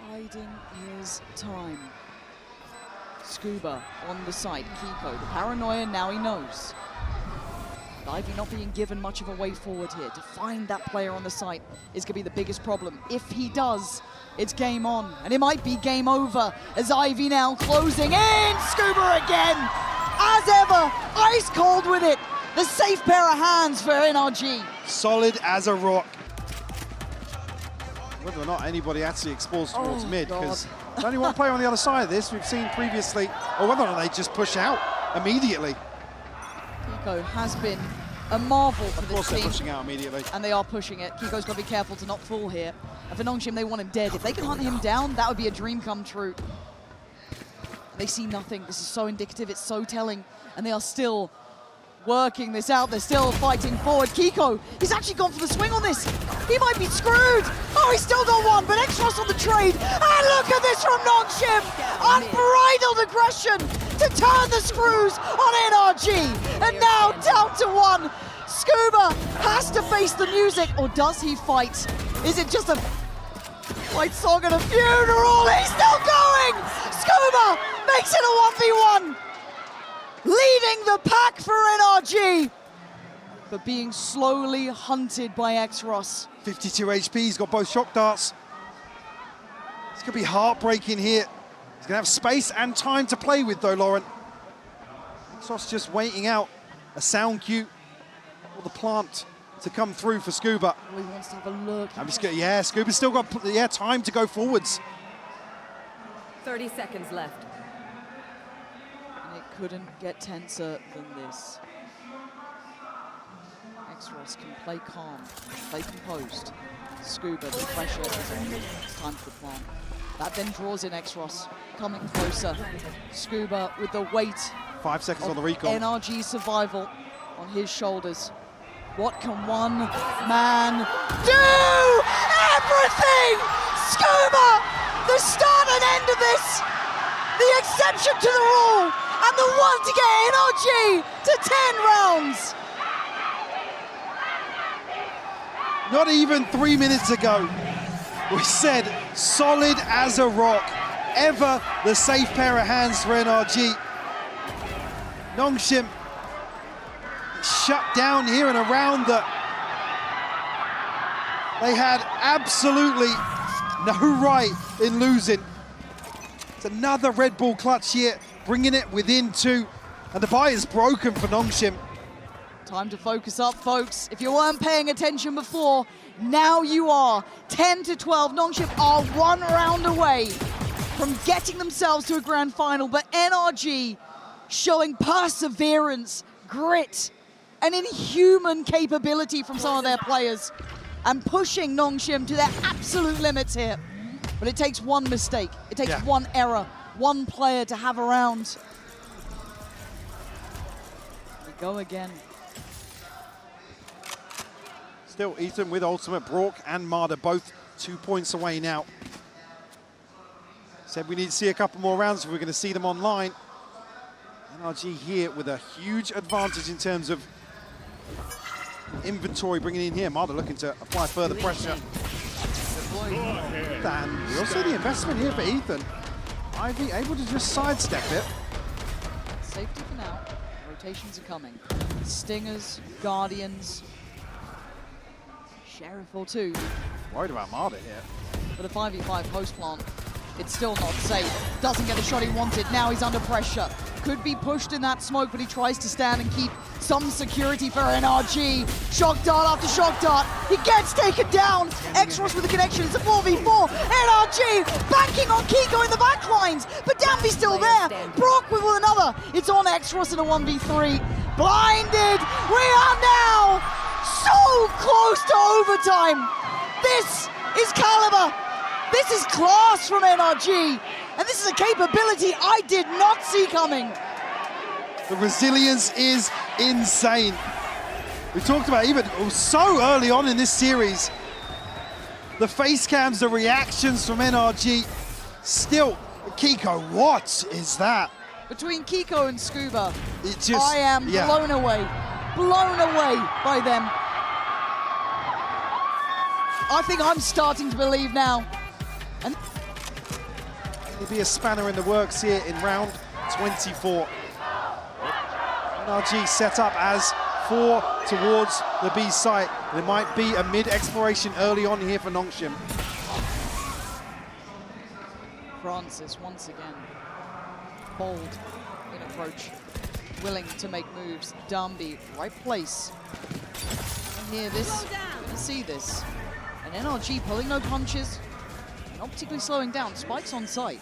Biding his time. Scuba on the side. Kiko, the paranoia, now he knows. But Ivy not being given much of a way forward here. To find that player on the site is going to be the biggest problem. If he does, it's game on. And it might be game over as Ivy now closing in. Scuba again. As ever, ice cold with it. The safe pair of hands for NRG. Solid as a rock. Whether or not anybody actually explores towards mid, because there's only one player on the other side of this we've seen previously, or whether or not they just push out immediately. Kiko has been a marvel for Of this course they're team. pushing out immediately. And they are pushing it. Kiko's got to be careful to not fall here. And for Nongshim, they want him dead. If they can hunt him down, that would be a dream come true. They see nothing. This is so indicative. It's so telling. And they are still working this out. They're still fighting forward. Kiko, he's actually gone for the swing on this. He might be screwed. Oh, he's still got one, but X-Ross on the trade. And look at this from Nongshim. Unbridled aggression to turn the screws on NRG. And now down to 1. Scuba has to face the music, or does he fight? Is it just a fight song at a funeral? He's still going. Scuba makes it a 1v1. Leading the pack for NRG, but being slowly hunted by X-Ross. 52 HP, he's got both shock darts. It's going to be heartbreaking here. He's going to have space and time to play with though, Lauren. X-Ross just waiting out a sound cue or the plant to come through for Scuba. Oh, he wants to have a look. Yeah, Scuba's still got time to go forwards. 30 seconds left. And it couldn't get tenser than this. X-Ross can play calm, play composed. Scuba, the pressure is on him. It's time for the plant. That then draws in X-Ross, coming closer. Scuba with the weight 5 seconds on the recon. NRG survival on his shoulders. What can one man do? Everything! Scuba! The start and end of this! The exception to the rule! And the one to get NRG to 10 rounds! Not even 3 minutes ago, we said solid as a rock. Ever the safe pair of hands for NRG. Nongshim shut down here in a round that they had absolutely no right in losing. It's another Red Bull clutch here, bringing it within 2. And the bye is broken for Nongshim. Time to focus up, folks. If you weren't paying attention before, now you are. 10 to 12. Nongshim are 1 round away from getting themselves to a grand final, but NRG showing perseverance, grit, and inhuman capability from some of their players and pushing Nongshim to their absolute limits here. But it takes one mistake. It takes one error, one player to have around. We go again. Still Ethan with ultimate. Brock and Marder both 2 points away now. Said we need to see a couple more rounds if we're going to see them online. NRG here with a huge advantage in terms of inventory bringing in here. Marder looking to apply further pressure. And we also see the investment here for Ethan. Ivy able to just sidestep it. Safety for now. Rotations are coming. Stingers, Guardians, Sheriff or 2. Worried about Marder here. But a 5v5 post plant, it's still not safe. Doesn't get the shot he wanted. Now he's under pressure. could be pushed in that smoke, but he tries to stand and keep some security for NRG. Shock dart after shock dart. He gets taken down. X-Ross with the connection. It's a 4v4. NRG banking on Kiko in the back lines, but Danby's still there. Brock with another. It's on X-Ross in a 1v3. Blinded. We are now so close to overtime. This is caliber. This is class from NRG. And this is a capability I did not see coming. The resilience is insane. We talked about even so early on in this series, the face cams, the reactions from NRG. Still, Kiko, what is that? Between Kiko and Scuba, It just, I am blown away by them. I think I'm starting to believe now. And It'll be a spanner in the works here in round 24. NRG set up as 4 towards the B site. There might be a mid-exploration early on here for Nongshim. Francis once again, bold in approach, willing to make moves. Danby, right place. And here this, you see this. And NRG pulling no punches, not particularly slowing down. Spikes on site.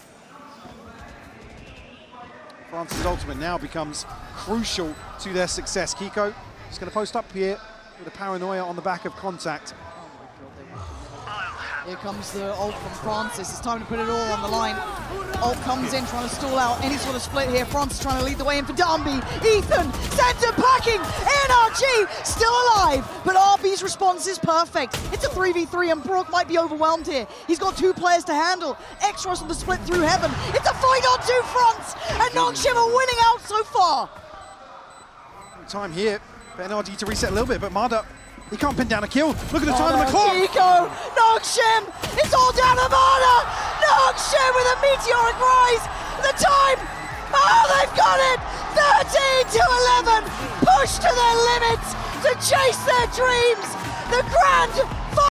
France's ultimate now becomes crucial to their success. Kiko is going to post up here with a paranoia on the back of contact. Here comes the ult from Francis. It's time to put it all on the line. Ult comes in, trying to stall out any sort of split here. Francis trying to lead the way in for Danby. Ethan sends him packing. NRG still alive, but RB's response is perfect. It's a 3v3 and Brook might be overwhelmed here. He's got 2 players to handle. X-Ross on the split through heaven. It's a fight on 2 fronts, and Nongshim are winning out so far. Time here for NRG to reset a little bit, but Mada, he can't pin down a kill. Look at the time on the clock. Kiko, Nongshim, it's all down to Mada. Nongshim with a meteoric rise. The time, oh, they've got it. 13 to 11, pushed to their limits to chase their dreams. The grand